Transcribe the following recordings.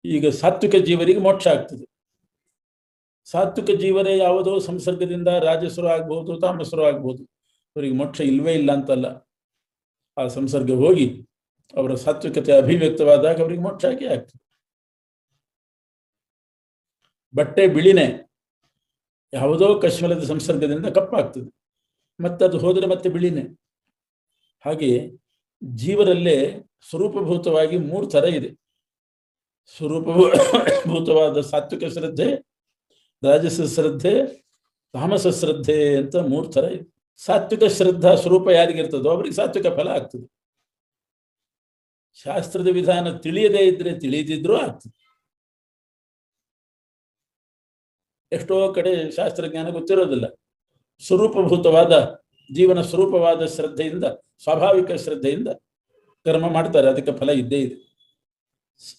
ಈಗ ಸಾತ್ವಿಕ ಜೀವರಿಗೆ ಮೋಕ್ಷ ಆಗ್ತದೆ. ಸಾತ್ವಿಕ ಜೀವರೇ ಯಾವುದೋ ಸಂಸರ್ಗದಿಂದ ರಾಜಸರು ಆಗ್ಬಹುದು, ತಾಮಸರು ಆಗ್ಬಹುದು. ಅವರಿಗೆ ಮೋಕ್ಷ ಇಲ್ವೇ ಇಲ್ಲ ಅಂತಲ್ಲ. ಆ ಸಂಸರ್ಗ ಹೋಗಿ ಅವರ ಸಾತ್ವಿಕತೆ ಅಭಿವ್ಯಕ್ತವಾದಾಗ ಅವರಿಗೆ ಮೋಕ್ಷ ಆಗಿ ಆಗ್ತದೆ. ಬಟ್ಟೆ ಬಿಳಿನೇ, ಯಾವುದೋ ಕಶ್ಮಲದ ಸಂಸರ್ಗದಿಂದ ಕಪ್ಪಾಗ್ತದೆ, ಮತ್ತದು ಹೋದರೆ ಮತ್ತೆ ಬಿಳಿನೇ. ಹಾಗೆ ಜೀವರಲ್ಲೇ ಸ್ವರೂಪಭೂತವಾಗಿ 3 ಥರ ಇದೆ. ಸ್ವರೂಪಭೂತವಾದ ಸಾತ್ವಿಕ ಶ್ರದ್ಧೆ, ರಾಜಸ ಶ್ರದ್ಧೆ, ತಾಮಸ ಶ್ರದ್ಧೆ ಅಂತ 3 ಥರ ಇದೆ. ಸಾತ್ವಿಕ ಶ್ರದ್ಧಾ ಸ್ವರೂಪ ಯಾರಿಗಿರ್ತದೋ ಅವರಿಗೆ ಸಾತ್ವಿಕ ಫಲ ಆಗ್ತದೆ. ಶಾಸ್ತ್ರದ ವಿಧಾನ ತಿಳಿಯದೇ ಇದ್ರೆ ತಿಳಿದಿದ್ರೂ ಆಗ್ತದೆ. ಎಷ್ಟೋ ಕಡೆ ಶಾಸ್ತ್ರಜ್ಞಾನ ಗೊತ್ತಿರೋದಿಲ್ಲ. ಸ್ವರೂಪಭೂತವಾದ ಜೀವನ ಸ್ವರೂಪವಾದ ಶ್ರದ್ಧೆಯಿಂದ, ಸ್ವಾಭಾವಿಕ ಶ್ರದ್ಧೆಯಿಂದ ಕರ್ಮ ಮಾಡ್ತಾರೆ, ಅದಕ್ಕೆ ಫಲ ಇದ್ದೇ ಇದೆ.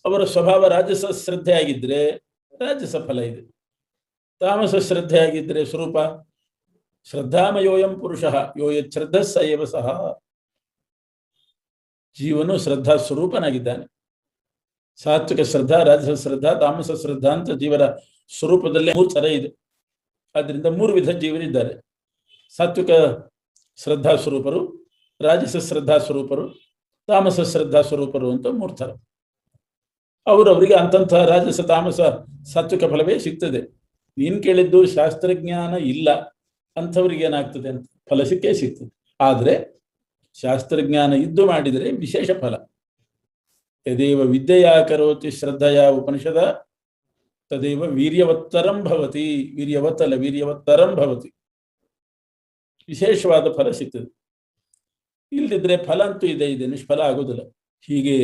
ಅವರ ಸ್ವಭಾವ ರಾಜಸ ಶ್ರದ್ಧೆ ಆಗಿದ್ರೆ ರಾಜಸ ಫಲ ಇದೆ. ತಾಮಸ ಶ್ರದ್ಧೆ ಆಗಿದ್ರೆ ಸ್ವರೂಪ ಶ್ರದ್ಧಾಮಯೋಯಂ ಪುರುಷಃ ಯೋ ಯಚ್ಛ್ರದ್ಧ ಸ ಏವ ಸಹ. ಜೀವನು ಶ್ರದ್ಧಾ ಸ್ವರೂಪನಾಗಿದ್ದಾನೆ. ಸಾತ್ವಿಕ ಶ್ರದ್ಧಾ, ರಾಜಸ ಶ್ರದ್ಧಾ, ತಾಮಸ ಶ್ರದ್ಧಾ ಅಂತ ಜೀವನ ಸ್ವರೂಪದಲ್ಲೇ 3 ಥರ ಇದೆ. ಆದ್ರಿಂದ 3 ವಿಧ ಜೀವರಿದ್ದಾರೆ. ಸಾತ್ವಿಕ ಶ್ರದ್ಧಾ ಸ್ವರೂಪರು, ರಾಜಸ ಶ್ರದ್ಧಾ ಸ್ವರೂಪರು, ತಾಮಸ ಶ್ರದ್ಧಾ ಸ್ವರೂಪರು ಅಂತ 3 ಥರ. ಅವರವರಿಗೆ ಅಂತಂತಹ ರಾಜಸ, ತಾಮಸ, ಸಾತ್ವಿಕ ಫಲವೇ ಸಿಗ್ತದೆ. ನೀನು ಕೇಳಿದ್ದು ಶಾಸ್ತ್ರಜ್ಞಾನ ಇಲ್ಲ ಅಂಥವ್ರಿಗೆ ಏನಾಗ್ತದೆ ಅಂತ ಫಲ ಸಿಕ್ಕೇ ಸಿಗ್ತದೆ. ಆದರೆ ಶಾಸ್ತ್ರಜ್ಞಾನ ಇದ್ದು ಮಾಡಿದರೆ ವಿಶೇಷ ಫಲ. ಯದೇವ ವಿದ್ಯೆಯಾ ಕರೋತಿ ಶ್ರದ್ಧೆಯ ಉಪನಿಷದ ತದೇವ ವೀರ್ಯವತ್ತರಂ ಭವತಿ. ವೀರ್ಯವತ್ತಲ್ಲ, ವೀರ್ಯವತ್ತರಂ ಭವತಿ. ವಿಶೇಷವಾದ ಫಲ ಸಿಗ್ತದೆ. ಇಲ್ಲದಿದ್ರೆ ಫಲ ಅಂತೂ ಇದೆ, ನಿಷ್ಫಲ ಆಗೋದಿಲ್ಲ. ಹೀಗೆ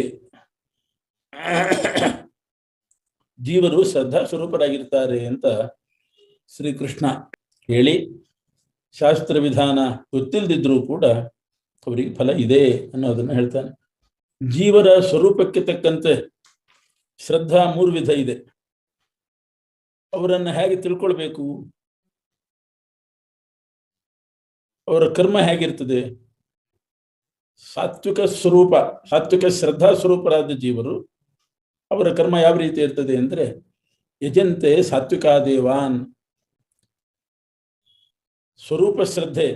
ಜೀವರು ಶ್ರದ್ಧಾ ಸ್ವರೂಪರಾಗಿರ್ತಾರೆ ಅಂತ ಶ್ರೀಕೃಷ್ಣ ಹೇಳಿ, ಶಾಸ್ತ್ರ ವಿಧಾನ ಗೊತ್ತಿಲ್ಲದಿದ್ರೂ ಕೂಡ ಅವರಿಗೆ ಫಲ ಇದೆ ಅನ್ನೋದನ್ನು ಹೇಳ್ತಾನೆ. ಜೀವರ ಸ್ವರೂಪಕ್ಕೆ ತಕ್ಕಂತೆ ಶ್ರದ್ಧಾ 3 ವಿಧ ಇದೆ. ಅವರನ್ನು ಹೇಗೆ ತಿಳ್ಕೊಳ್ಬೇಕು? ಅವರ ಕರ್ಮ ಹೇಗಿರ್ತದೆ? ಸಾತ್ವಿಕ ಸ್ವರೂಪ, ಸಾತ್ವಿಕ ಶ್ರದ್ಧಾ ಸ್ವರೂಪರಾದ ಜೀವರು ಅವರ ಕರ್ಮ ಯಾವ ರೀತಿ ಇರ್ತದೆ ಅಂದರೆ, ಯಜಂತೆ ಸಾತ್ವಿಕಾ ದೇವಾನ್. ಸ್ವರೂಪ ಶ್ರದ್ಧೆ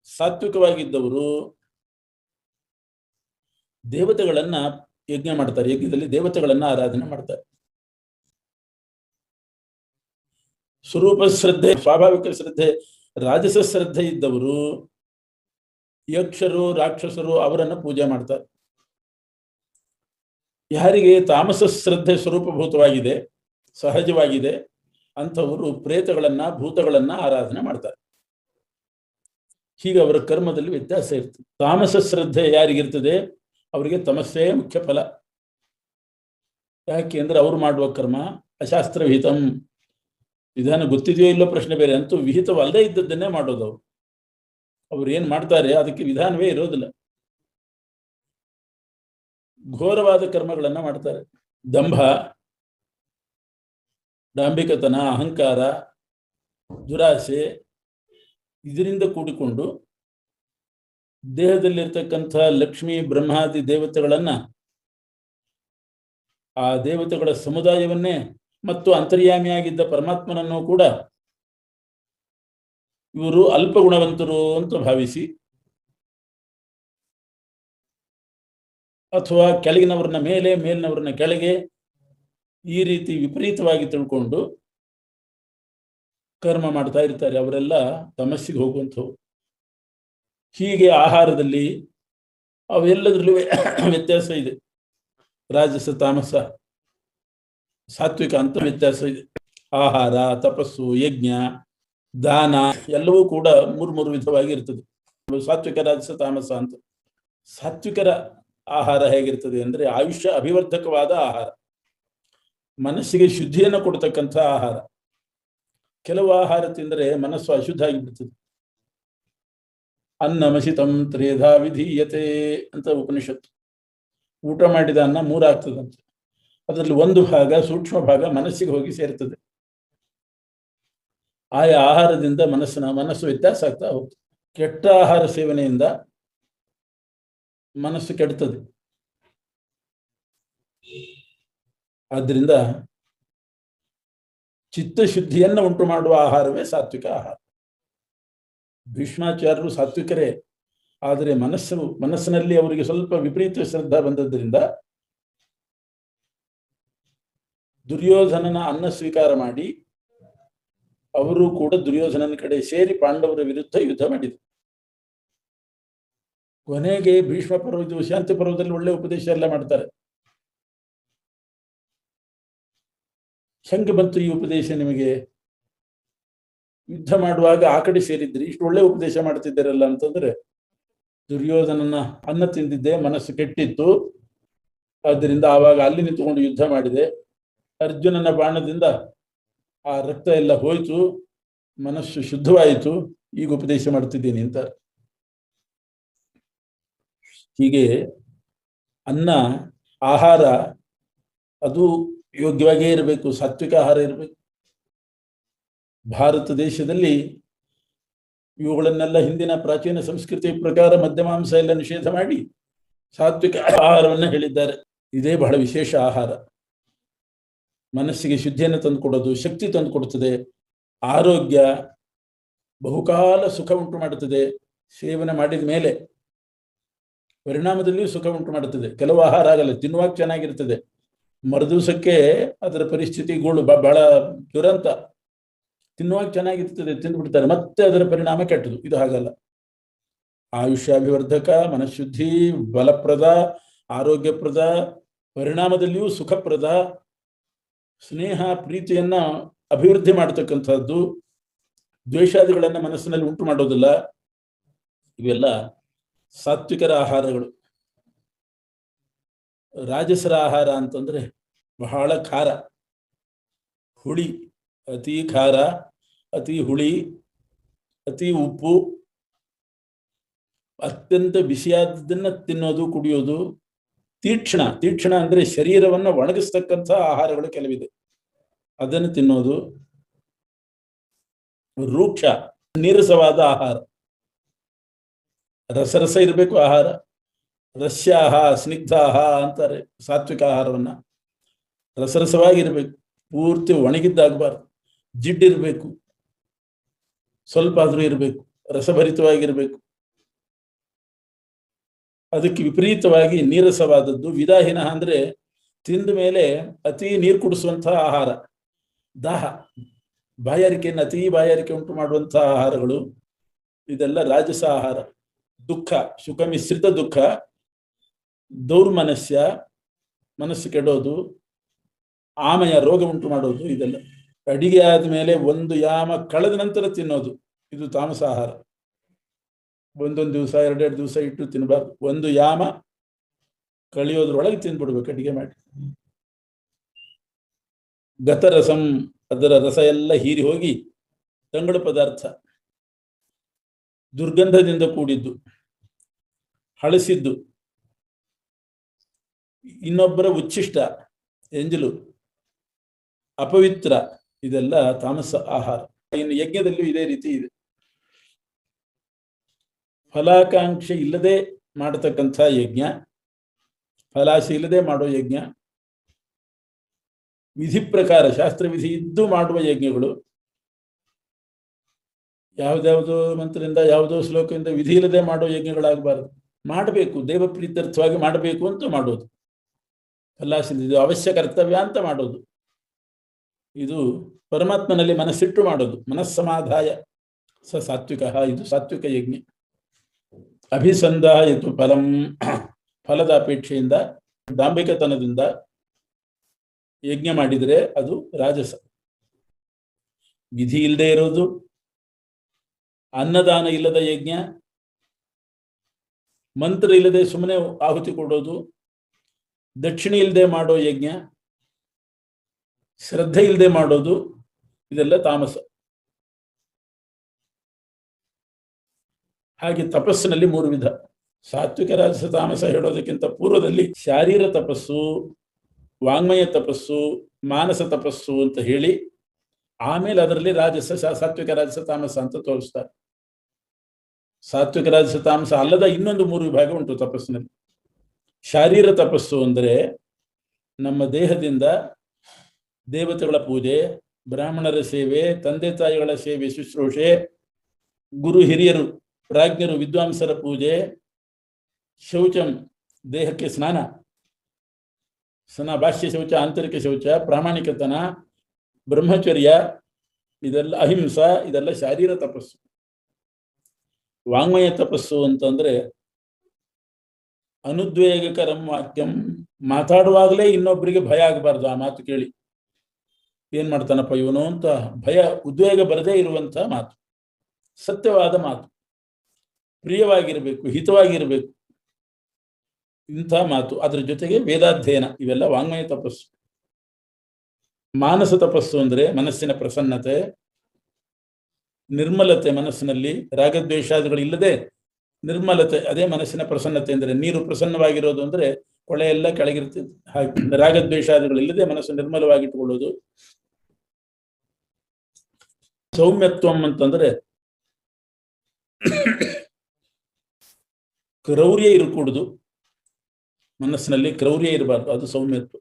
ಸಾತ್ವಿಕವಾಗಿದ್ದವರು ದೇವತೆಗಳನ್ನ ಯಜ್ಞ ಮಾಡ್ತಾರೆ. ಯಜ್ಞದಲ್ಲಿ ದೇವತೆಗಳನ್ನ ಆರಾಧನೆ ಮಾಡ್ತಾರೆ. ಸ್ವರೂಪ ಶ್ರದ್ಧೆ, ಸ್ವಾಭಾವಿಕ ಶ್ರದ್ಧೆ, ರಾಜಸ ಶ್ರದ್ಧೆ ಇದ್ದವರು ಯಕ್ಷರು, ರಾಕ್ಷಸರು ಅವರನ್ನು ಪೂಜೆ ಮಾಡ್ತಾರೆ. ಯಾರಿಗೆ ತಾಮಸ ಶ್ರದ್ಧೆ ಸ್ವರೂಪಭೂತವಾಗಿದೆ, ಸಹಜವಾಗಿದೆ, ಅಂಥವರು ಪ್ರೇತಗಳನ್ನ, ಭೂತಗಳನ್ನ ಆರಾಧನೆ ಮಾಡ್ತಾರೆ. ಹೀಗೆ ಅವರ ಕರ್ಮದಲ್ಲಿ ವ್ಯತ್ಯಾಸ ಇರ್ತದೆ. ತಾಮಸ ಶ್ರದ್ಧೆ ಯಾರಿಗಿರ್ತದೆ ಅವರಿಗೆ ತಮಸ್ಸೇ ಮುಖ್ಯ ಫಲ. ಯಾಕೆ ಅಂದ್ರೆ ಅವರು ಮಾಡುವ ಕರ್ಮ ಅಶಾಸ್ತ್ರ ವಿಹಿತಂ. ವಿಧಾನ ಗೊತ್ತಿದೆಯೋ ಇಲ್ಲೋ ಪ್ರಶ್ನೆ ಬೇರೆ, ಅಂತೂ ವಿಹಿತವಲ್ಲದೆ ಇದ್ದದ್ದನ್ನೇ ಮಾಡೋದು. ಅವ್ರು ಏನ್ ಮಾಡ್ತಾರೆ ಅದಕ್ಕೆ ವಿಧಾನವೇ ಇರೋದಿಲ್ಲ. ಘೋರವಾದ ಕರ್ಮಗಳನ್ನ ಮಾಡ್ತಾರೆ. ದಂಭ, ಡಾಂಬಿಕತನ, ಅಹಂಕಾರ, ದುರಾಸೆ ಇದರಿಂದ ಕೂಡಿಕೊಂಡು ದೇಹದಲ್ಲಿರ್ತಕ್ಕಂಥ ಲಕ್ಷ್ಮೀ ಬ್ರಹ್ಮಾದಿ ದೇವತೆಗಳನ್ನ, ಆ ದೇವತೆಗಳ ಸಮುದಾಯವನ್ನೇ ಮತ್ತು ಅಂತರ್ಯಾಮಿಯಾಗಿದ್ದ ಪರಮಾತ್ಮನನ್ನು ಕೂಡ ಇವರು ಅಲ್ಪ ಗುಣವಂತರು ಅಂತ ಭಾವಿಸಿ, ಅಥವಾ ಕೆಳಗಿನವ್ರನ್ನ ಮೇಲೆ, ಮೇಲಿನವ್ರನ್ನ ಕೆಳಗೆ, ಈ ರೀತಿ ವಿಪರೀತವಾಗಿ ತಿಳ್ಕೊಂಡು ಕರ್ಮ ಮಾಡ್ತಾ ಇರ್ತಾರೆ. ಅವರೆಲ್ಲ ತಮಸ್ಸಿಗೆ ಹೋಗುವಂಥವು. ಹೀಗೆ ಆಹಾರದಲ್ಲಿ ಅವೆಲ್ಲದರಲ್ಲೂ ವ್ಯತ್ಯಾಸ ಇದೆ. ರಾಜಸ, ತಾಮಸ, ಸಾತ್ವಿಕ ಅಂತ ವ್ಯತ್ಯಾಸ ಇದೆ. ಆಹಾರ, ತಪಸ್ಸು, ಯಜ್ಞ, ದಾನ ಎಲ್ಲವೂ ಕೂಡ 3 ವಿಧವಾಗಿ ಇರ್ತದೆ. ಸಾತ್ವಿಕ, ರಾಜಸ, ತಾಮಸ ಅಂತ. ಸಾತ್ವಿಕರ ಆಹಾರ ಹೇಗಿರ್ತದೆ ಅಂದ್ರೆ ಆಯುಷ್ಯ ಅಭಿವರ್ಧಕವಾದ ಆಹಾರ, ಮನಸ್ಸಿಗೆ ಶುದ್ಧಿಯನ್ನು ಕೊಡ್ತಕ್ಕಂಥ ಆಹಾರ. ಕೆಲವು ಆಹಾರ ತಿಂದರೆ ಮನಸ್ಸು ಅಶುದ್ಧ ಆಗಿಬಿಡ್ತದೆ. ಅನ್ನಮಸಿತಂ ತ್ರೇಧಾ ವಿಧೀಯತೆ ಅಂತ ಉಪನಿಷತ್ತು. ಊಟ ಮಾಡಿದ ಅನ್ನ 3 ಆಗ್ತದಂತೆ. ಅದರಲ್ಲಿ 1 ಭಾಗ, ಸೂಕ್ಷ್ಮ ಭಾಗ ಮನಸ್ಸಿಗೆ ಹೋಗಿ ಸೇರ್ತದೆ. ಆಯಾ ಆಹಾರದಿಂದ ಮನಸ್ಸು ವ್ಯತ್ಯಾಸ ಆಗ್ತಾ ಹೋಗ್ತದೆ. ಕೆಟ್ಟ ಆಹಾರ ಸೇವನೆಯಿಂದ ಮನಸ್ಸು ಕೆಡ್ತದೆ. ಆದ್ದರಿಂದ ಚಿತ್ತಶುದ್ಧಿಯನ್ನು ಉಂಟು ಮಾಡುವ ಆಹಾರವೇ ಸಾತ್ವಿಕ ಆಹಾರ. ಭೀಷ್ಮಾಚಾರ್ಯರು ಸಾತ್ವಿಕರೇ, ಆದರೆ ಮನಸ್ಸಿನಲ್ಲಿ ಅವರಿಗೆ ಸ್ವಲ್ಪ ವಿಪರೀತ ಶ್ರದ್ಧಾ ಬಂದದ್ದರಿಂದ ದುರ್ಯೋಧನನ ಅನ್ನ ಸ್ವೀಕಾರ ಮಾಡಿ ಅವರು ಕೂಡ ದುರ್ಯೋಧನನ ಕಡೆ ಸೇರಿ ಪಾಂಡವರ ವಿರುದ್ಧ ಯುದ್ಧ ಮಾಡಿದರು. ಕೊನೆಗೆ ಭೀಷ್ಮ ಪರ್ವ, ಶಾಂತಿ ಪರ್ವದಲ್ಲಿ ಒಳ್ಳೆ ಉಪದೇಶ ಎಲ್ಲ ಮಾಡ್ತಾರೆ. ಹೆಂಗೆ ಬಂತು ಈ ಉಪದೇಶ ನಿಮಗೆ? ಯುದ್ಧ ಮಾಡುವಾಗ ಆ ಕಡೆ ಸೇರಿದ್ರಿ, ಇಷ್ಟು ಒಳ್ಳೆ ಉಪದೇಶ ಮಾಡ್ತಿದ್ದಾರಲ್ಲ ಅಂತಂದ್ರೆ, ದುರ್ಯೋಧನನ ಅನ್ನ ತಿಂದಿದ್ದೆ, ಮನಸ್ಸು ಕೆಟ್ಟಿತ್ತು, ಆದ್ದರಿಂದ ಆವಾಗ ಅಲ್ಲಿ ನಿಂತುಕೊಂಡು ಯುದ್ಧ ಮಾಡಿದೆ. ಅರ್ಜುನನ ಬಾಣದಿಂದ ಆ ರಕ್ತ ಎಲ್ಲ ಹೋಯ್ತು, ಮನಸ್ಸು ಶುದ್ಧವಾಯಿತು, ಈಗ ಉಪದೇಶ ಮಾಡ್ತಿದ್ದೀನಿ ಅಂತ. ಹೀಗೆ ಅನ್ನ ಆಹಾರ ಅದು ಯೋಗ್ಯವಾಗೇ ಇರಬೇಕು, ಸಾತ್ವಿಕ ಆಹಾರ ಇರಬೇಕು. ಭಾರತ ದೇಶದಲ್ಲಿ ಇವುಗಳನ್ನೆಲ್ಲ ಹಿಂದಿನ ಪ್ರಾಚೀನ ಸಂಸ್ಕೃತಿಯ ಪ್ರಕಾರ ಮಧ್ಯಮಾಂಸ ಎಲ್ಲ ನಿಷೇಧ ಮಾಡಿ ಸಾತ್ವಿಕ ಆಹಾರವನ್ನು ಹೇಳಿದ್ದಾರೆ. ಇದೇ ಬಹಳ ವಿಶೇಷ ಆಹಾರ. ಮನಸ್ಸಿಗೆ ಶುದ್ಧಿಯನ್ನು ತಂದುಕೊಡೋದು, ಶಕ್ತಿ ತಂದುಕೊಡುತ್ತದೆ, ಆರೋಗ್ಯ, ಬಹುಕಾಲ ಸುಖ ಉಂಟು ಮಾಡುತ್ತದೆ. ಸೇವನೆ ಮಾಡಿದ ಮೇಲೆ ಪರಿಣಾಮದಲ್ಲಿಯೂ ಸುಖ ಉಂಟು ಮಾಡುತ್ತದೆ. ಕೆಲವು ಆಹಾರ ಆಗಲ್ಲ, ತಿನ್ನುವಾಗ ಚೆನ್ನಾಗಿರ್ತದೆ, ಮರುದಿವಸಕ್ಕೆ ಅದರ ಪರಿಸ್ಥಿತಿ ಬಹಳ ದುರಂತ. ತಿನ್ನುವಾಗ ಚೆನ್ನಾಗಿರ್ತದೆ, ತಿಂದುಬಿಡ್ತಾರೆ, ಮತ್ತೆ ಅದರ ಪರಿಣಾಮ ಕೆಟ್ಟದು. ಇದು ಹಾಗಲ್ಲ. ಆಯುಷ್ಯಾಭಿವರ್ಧಕ, ಮನಃಶುದ್ಧಿ, ಬಲಪ್ರದ, ಆರೋಗ್ಯಪ್ರದ, ಪರಿಣಾಮದಲ್ಲಿಯೂ ಸುಖಪ್ರದ, ಸ್ನೇಹ ಪ್ರೀತಿಯನ್ನ ಅಭಿವೃದ್ಧಿ ಮಾಡತಕ್ಕಂಥದ್ದು, ದ್ವೇಷಾದಿಗಳನ್ನ ಮನಸ್ಸಿನಲ್ಲಿ ಉಂಟು ಮಾಡೋದಿಲ್ಲ. ಇವೆಲ್ಲ ಸಾತ್ವಿಕರ ಆಹಾರಗಳು. ರಾಜಸರ ಆಹಾರ ಅಂತಂದ್ರೆ ಬಹಳ ಖಾರ, ಹುಳಿ, ಅತಿ ಖಾರ, ಅತಿ ಹುಳಿ, ಅತಿ ಉಪ್ಪು, ಅತ್ಯಂತ ಬಿಸಿಯಾದದನ್ನ ತಿನ್ನೋದು, ಕುಡಿಯೋದು. ತೀಕ್ಷ್ಣ ಅಂದ್ರೆ ಶರೀರವನ್ನ ಒಣಗಿಸ್ತಕ್ಕಂಥ ಆಹಾರಗಳು ಕೆಲವಿದೆ, ಅದನ್ನು ತಿನ್ನೋದು. ರೂಕ್ಷ, ನೀರಸವಾದ ಆಹಾರ. ರಸರಸ ಇರಬೇಕು ಆಹಾರ. ರಸ್ಯಾಹ ಸ್ನಿಗ್ಧಾಹ ಅಂತಾರೆ ಸಾತ್ವಿಕ ಆಹಾರವನ್ನ. ರಸರಸವಾಗಿರ್ಬೇಕು, ಪೂರ್ತಿ ಒಣಗಿದ್ದಾಗಬಾರ್ದು. ಜಿಡ್ಡಿರ್ಬೇಕು, ಸ್ವಲ್ಪ ಆದ್ರೂ ಇರಬೇಕು, ರಸಭರಿತವಾಗಿರ್ಬೇಕು. ಅದಕ್ಕೆ ವಿಪರೀತವಾಗಿ ನೀರಸವಾದದ್ದು. ವಿದಾಹಿನ ಅಂದ್ರೆ ತಿಂದ ಮೇಲೆ ಅತಿ ನೀರು ಕುಡಿಸುವಂತಹ ಆಹಾರ. ದಾಹ, ಬಾಯಾರಿಕೆಯನ್ನು ಅತಿ ಬಾಯಾರಿಕೆ ಉಂಟು ಮಾಡುವಂತಹ ಆಹಾರಗಳು, ಇದೆಲ್ಲ ರಾಜಸ ಆಹಾರ. ದುಃಖ, ಸುಖ ಮಿಶ್ರಿತ ದುಃಖ, ದೌರ್ಮನಸ್ಯ, ಮನಸ್ಸು ಕೆಡೋದು, ಆಮಯ, ರೋಗ ಉಂಟು ಮಾಡೋದು, ಇದೆಲ್ಲ. ಅಡಿಗೆ ಆದ್ಮೇಲೆ ಒಂದು ಯಾಮ ಕಳೆದ ನಂತರ ತಿನ್ನೋದು, ಇದು ತಾಮಸ ಆಹಾರ. ಒಂದೊಂದು ದಿವಸ, ಎರಡೆರಡು ದಿವಸ ಇಟ್ಟು ತಿನ್ನಬಾರ್ದು. ಒಂದು ಯಾಮ ಕಳಿಯೋದ್ರೊಳಗೆ ತಿಂದ್ಬಿಡ್ಬೇಕು ಅಡಿಗೆ ಮಾಡಿ. ಗತರಸಂ, ಅದರ ರಸ ಎಲ್ಲ ಹೀರಿ ಹೋಗಿ ತಂಗಳು ಪದಾರ್ಥ, ದುರ್ಗಂಧದಿಂದ ಕೂಡಿದ್ದು, ಹಳಸಿದ್ದು, ಇನ್ನೊಬ್ಬರ ಉಚ್ಚಿಷ್ಟ, ಎಂಜಲು, ಅಪವಿತ್ರ, ಇದೆಲ್ಲ ತಾಮಸ ಆಹಾರ. ಇನ್ನು ಯಜ್ಞದಲ್ಲೂ ಇದೇ ರೀತಿ ಇದೆ. ಫಲಾಕಾಂಕ್ಷೆ ಇಲ್ಲದೆ ಮಾಡತಕ್ಕಂಥ ಯಜ್ಞ, ಫಲಾಶೆ ಇಲ್ಲದೆ ಮಾಡೋ ಯಜ್ಞ, ವಿಧಿ ಪ್ರಕಾರ ಶಾಸ್ತ್ರ ವಿಧಿ ಇದ್ದು ಮಾಡುವ ಯಜ್ಞಗಳು, ಯಾವುದ್ಯಾವುದೋ ಮಂತ್ರದಿಂದ ಯಾವುದೋ ಶ್ಲೋಕದಿಂದ ವಿಧಿ ಇಲ್ಲದೆ ಮಾಡೋ ಯಜ್ಞಗಳಾಗಬಾರದು. ಮಾಡಬೇಕು, ದೇವ ಪ್ರೀತ್ಯರ್ಥವಾಗಿ ಮಾಡಬೇಕು ಅಂತ ಮಾಡೋದು. ಫಲಾಶಿಂದ ಅವಶ್ಯ ಕರ್ತವ್ಯ ಅಂತ ಮಾಡೋದು. ಇದು ಪರಮಾತ್ಮನಲ್ಲಿ ಮನಸ್ಸಿಟ್ಟು ಮಾಡೋದು, ಮನಸ್ಸಮಾಧಾಯ ಸ ಸಾತ್ವಿಕ. ಇದು ಸಾತ್ವಿಕ ಯಜ್ಞ. ಅಭಿಸಂಧಾಯತು ಫಲಂ, ಫಲದ ಅಪೇಕ್ಷೆಯಿಂದ, ಡಾಂಬಿಕತನದಿಂದ ಯಜ್ಞ ಮಾಡಿದರೆ ಅದು ರಾಜಸ. ವಿಧಿ ಇಲ್ಲದೆ ಇರೋದು, ಅನ್ನದಾನ ಇಲ್ಲದ ಯಜ್ಞ, ಮಂತ್ರ ಇಲ್ಲದೆ ಸುಮ್ಮನೆ ಆಹುತಿ ಕೊಡೋದು, ದಕ್ಷಿಣೆ ಇಲ್ಲದೆ ಮಾಡೋ ಯಜ್ಞ, ಶ್ರದ್ಧೆ ಇಲ್ಲದೆ ಮಾಡೋದು, ಇದೆಲ್ಲ ತಾಮಸ. ಹಾಗೆ ತಪಸ್ಸಿನಲ್ಲಿ 3 ವಿಧ. ಸಾತ್ವಿಕ, ರಾಜಸ, ತಾಮಸ ಹೇಳೋದಕ್ಕಿಂತ ಪೂರ್ವದಲ್ಲಿ ಶಾರೀರ ತಪಸ್ಸು, ವಾಂಗ್ಮಯ ತಪಸ್ಸು, ಮಾನಸ ತಪಸ್ಸು ಅಂತ ಹೇಳಿ ಆಮೇಲೆ ಅದರಲ್ಲಿ ರಾಜಸ, ಸಾತ್ವಿಕ, ರಾಜಸ, ತಾಮಸ ಅಂತ ತೋರಿಸ್ತಾರೆ. ಸಾತ್ವಿಕ, ರಾಜಸ, ತಾಮಸ ಅಲ್ಲದ ಇನ್ನೊಂದು 3 ವಿಭಾಗ ಉಂಟು ತಪಸ್ಸಿನಲ್ಲಿ. ಶಾರೀರ ತಪಸ್ಸು ಅಂದರೆ ನಮ್ಮ ದೇಹದಿಂದ ದೇವತೆಗಳ ಪೂಜೆ, ಬ್ರಾಹ್ಮಣರ ಸೇವೆ, ತಂದೆ ತಾಯಿಗಳ ಸೇವೆ ಶುಶ್ರೂಷೆ, ಗುರು ಹಿರಿಯರು ಪ್ರಾಜ್ಞರು ವಿದ್ವಾಂಸರ ಪೂಜೆ, ಶೌಚಂ ದೇಹಕ್ಕೆ ಸ್ನಾನ, ಬಾಹ್ಯ ಶೌಚ, ಆಂತರಿಕ ಶೌಚ, ಪ್ರಾಮಾಣಿಕತನ, ಬ್ರಹ್ಮಚರ್ಯ, ಇದೆಲ್ಲ ಅಹಿಂಸಾ, ಇದೆಲ್ಲ ಶಾರೀರ ತಪಸ್ಸು. ವಾಂಗ್ಮಯ ತಪಸ್ಸು ಅಂತಂದ್ರೆ ಅನುದ್ವೇಗಕರಂ ವಾಕ್ಯಂ, ಮಾತಾಡುವಾಗಲೇ ಇನ್ನೊಬ್ಬರಿಗೆ ಭಯ ಆಗಬಾರ್ದು. ಆ ಮಾತು ಕೇಳಿ ಏನ್ ಮಾಡ್ತಾನಪ್ಪ ಇವನು ಅಂತ ಭಯ, ಉದ್ವೇಗ ಬರದೇ ಇರುವಂತ ಮಾತು, ಸತ್ಯವಾದ ಮಾತು, ಪ್ರಿಯವಾಗಿರಬೇಕು, ಹಿತವಾಗಿರಬೇಕು, ಇಂಥ ಮಾತು. ಅದ್ರ ಜೊತೆಗೆ ವೇದಾಧ್ಯಯನ, ಇವೆಲ್ಲ ವಾಂಗ್ಮಯ ತಪಸ್ಸು. ಮಾನಸ ತಪಸ್ಸು ಅಂದ್ರೆ ಮನಸ್ಸಿನ ಪ್ರಸನ್ನತೆ, ನಿರ್ಮಲತೆ, ಮನಸ್ಸಿನಲ್ಲಿ ರಾಗದ್ವೇಷಾದಿಗಳು ಇಲ್ಲದೆ ನಿರ್ಮಲತೆ, ಅದೇ ಮನಸ್ಸಿನ ಪ್ರಸನ್ನತೆ. ಅಂದ್ರೆ ನೀರು ಪ್ರಸನ್ನವಾಗಿರೋದು ಅಂದ್ರೆ ಕೊಳೆ ಎಲ್ಲ ಕೆಳಗಿರ್ತದೆ, ಹಾಗೆ ರಾಗದ್ವೇಷಾದಿಗಳು ಇಲ್ಲದೆ ಮನಸ್ಸು ನಿರ್ಮಲವಾಗಿಟ್ಟುಕೊಳ್ಳೋದು. ಸೌಮ್ಯತ್ವಂ ಅಂತಂದ್ರೆ ಕ್ರೌರ್ಯ ಇರಕೂಡುದು, ಮನಸ್ಸಿನಲ್ಲಿ ಕ್ರೌರ್ಯ ಇರಬಾರ್ದು, ಅದು ಸೌಮ್ಯತ್ವ.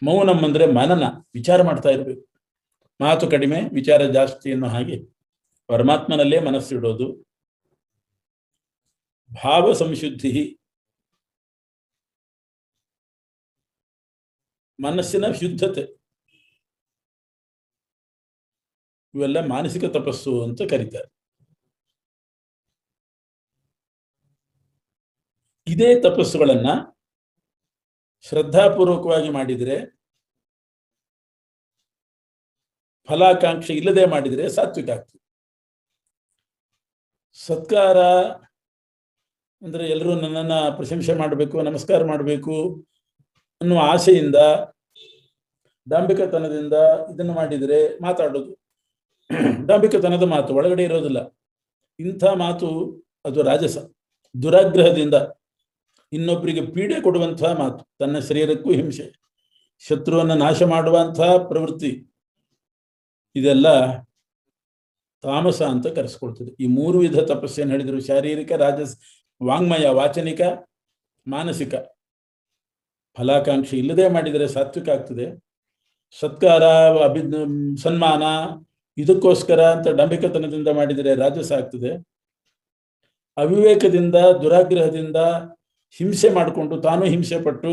ಮೌನಂ ಅಂದ್ರೆ ಮನನ, ವಿಚಾರ ಮಾಡ್ತಾ ಇರಬೇಕು, ಮಾತು ಕಡಿಮೆ ವಿಚಾರ ಜಾಸ್ತಿ ಅನ್ನೋ ಹಾಗೆ ಪರಮಾತ್ಮನಲ್ಲೇ ಮನಸ್ಸಿಡೋದು. ಭಾವ ಸಂಶುದ್ಧಿ, ಮನಸ್ಸಿನ ಶುದ್ಧತೆ, ಇವೆಲ್ಲ ಮಾನಸಿಕ ತಪಸ್ಸು ಅಂತ ಕರೀತಾರೆ. ಇದೇ ತಪಸ್ಸುಗಳನ್ನ ಶ್ರದ್ಧಾಪೂರ್ವಕವಾಗಿ ಮಾಡಿದರೆ, ಫಲಾಕಾಂಕ್ಷೆ ಇಲ್ಲದೆ ಮಾಡಿದರೆ ಸಾತ್ವಿಕ ಆಗ್ತದೆ. ಸತ್ಕಾರ ಅಂದ್ರೆ ಎಲ್ಲರೂ ನನ್ನನ್ನ ಪ್ರಶಂಸೆ ಮಾಡಬೇಕು, ನಮಸ್ಕಾರ ಮಾಡಬೇಕು ಅನ್ನುವ ಆಸೆಯಿಂದ, ಡಾಂಬಿಕತನದಿಂದ ಇದನ್ನು ಮಾಡಿದರೆ ಮಾತಾಡೋದು, ಡಾಂಬಿಕತನದ ಮಾತು, ಒಳಗಡೆ ಇರೋದಿಲ್ಲ. ಇಂಥ ಮಾತು ಅದು ರಾಜಸ. ದುರಾಗ್ರಹದಿಂದ ಇನ್ನೊಬ್ಬರಿಗೆ ಪೀಡೆ ಕೊಡುವಂತಹ ಮಾತು, ತನ್ನ ಶರೀರಕ್ಕೂ ಹಿಂಸೆ, ಶತ್ರುವನ್ನು ನಾಶ ಮಾಡುವಂತಹ ಪ್ರವೃತ್ತಿ, ಇದೆಲ್ಲ ತಾಮಸ ಅಂತ ಕರೆಸ್ಕೊಳ್ತದೆ. ಈ ಮೂರು ವಿಧ ತಪಸ್ಸೇನು ಹೇಳಿದ್ರು, ಶಾರೀರಿಕ, ರಾಜಸ, ವಾಂಗ್ಮಯ, ವಾಚನಿಕ, ಮಾನಸಿಕ. ಫಲಾಕಾಂಕ್ಷೆ ಇಲ್ಲದೆ ಮಾಡಿದರೆ ಸಾತ್ವಿಕ ಆಗ್ತದೆ. ಸತ್ಕಾರ, ಸನ್ಮಾನ, ಇದಕ್ಕೋಸ್ಕರ ಅಂತ ಡಂಬಿಕತನದಿಂದ ಮಾಡಿದರೆ ರಾಜಸ ಆಗ್ತದೆ. ಅವಿವೇಕದಿಂದ, ದುರಾಗ್ರಹದಿಂದ ಹಿಂಸೆ ಮಾಡಿಕೊಂಡು ತಾನು ಹಿಂಸೆ ಪಟ್ಟು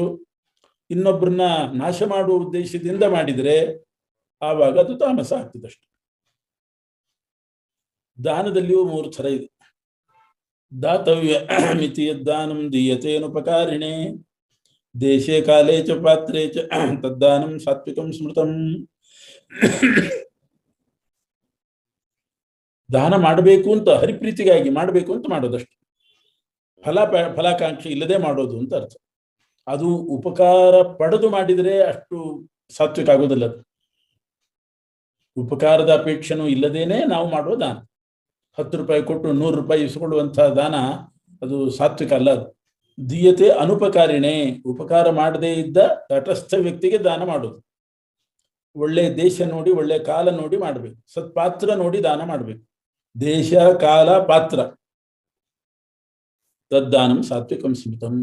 ಇನ್ನೊಬ್ಬರನ್ನ ನಾಶ ಮಾಡುವ ಉದ್ದೇಶದಿಂದ ಮಾಡಿದರೆ ಆವಾಗ ಅದು ತಾಮಸ ಆಗ್ತದಷ್ಟೆ. ದಾನದಲ್ಲಿಯೂ ಮೂರು ಥರ ಇದೆ. ದಾತವ್ಯ ಮಿತಿ ಯದ್ದಾನಂ ದೀಯತೇನುಪಕಾರಿಣೆ, ದೇಶೇ ಕಾಲೇ ಚ ಪಾತ್ರೇ ಚ ತದ್ದಾನಂ ಸಾತ್ವಿಕಂ ಸ್ಮೃತಂ. ದಾನ ಮಾಡಬೇಕು ಅಂತ, ಹರಿಪ್ರೀತಿಗಾಗಿ ಮಾಡಬೇಕು ಅಂತ ಮಾಡೋದಷ್ಟೆ. ಫಲಾಕಾಂಕ್ಷೆ ಇಲ್ಲದೆ ಮಾಡೋದು ಅಂತ ಅರ್ಥ. ಅದು ಉಪಕಾರ ಪಡೆದು ಮಾಡಿದರೆ ಅಷ್ಟು ಸಾತ್ವಿಕ ಆಗೋದಿಲ್ಲ. ಉಪಕಾರದ ಅಪೇಕ್ಷೆನೂ ಇಲ್ಲದೇನೆ ನಾವು ಮಾಡುವ ದಾನ, 10 ರೂಪಾಯಿ ಕೊಟ್ಟು 100 ರೂಪಾಯಿ ಇಸ್ಕೊಳ್ಳುವಂತಹ ದಾನ, ಅದು ಸಾತ್ವಿಕ ಅಲ್ಲ. ಅದು ದೀಯತೆ ಅನುಪಕಾರಿಣೆ, ಉಪಕಾರ ಮಾಡದೇ ಇದ್ದ ತಟಸ್ಥ ವ್ಯಕ್ತಿಗೆ ದಾನ ಮಾಡೋದು. ಒಳ್ಳೆ ದೇಶ ನೋಡಿ, ಒಳ್ಳೆ ಕಾಲ ನೋಡಿ ಮಾಡಬೇಕು, ಸತ್ಪಾತ್ರ ನೋಡಿ ದಾನ ಮಾಡಬೇಕು. ದೇಶ, ಕಾಲ, ಪಾತ್ರ, ತದ್ದಾನಂ ಸಾತ್ವಿಕಂ ಸ್ಮೃತಂ.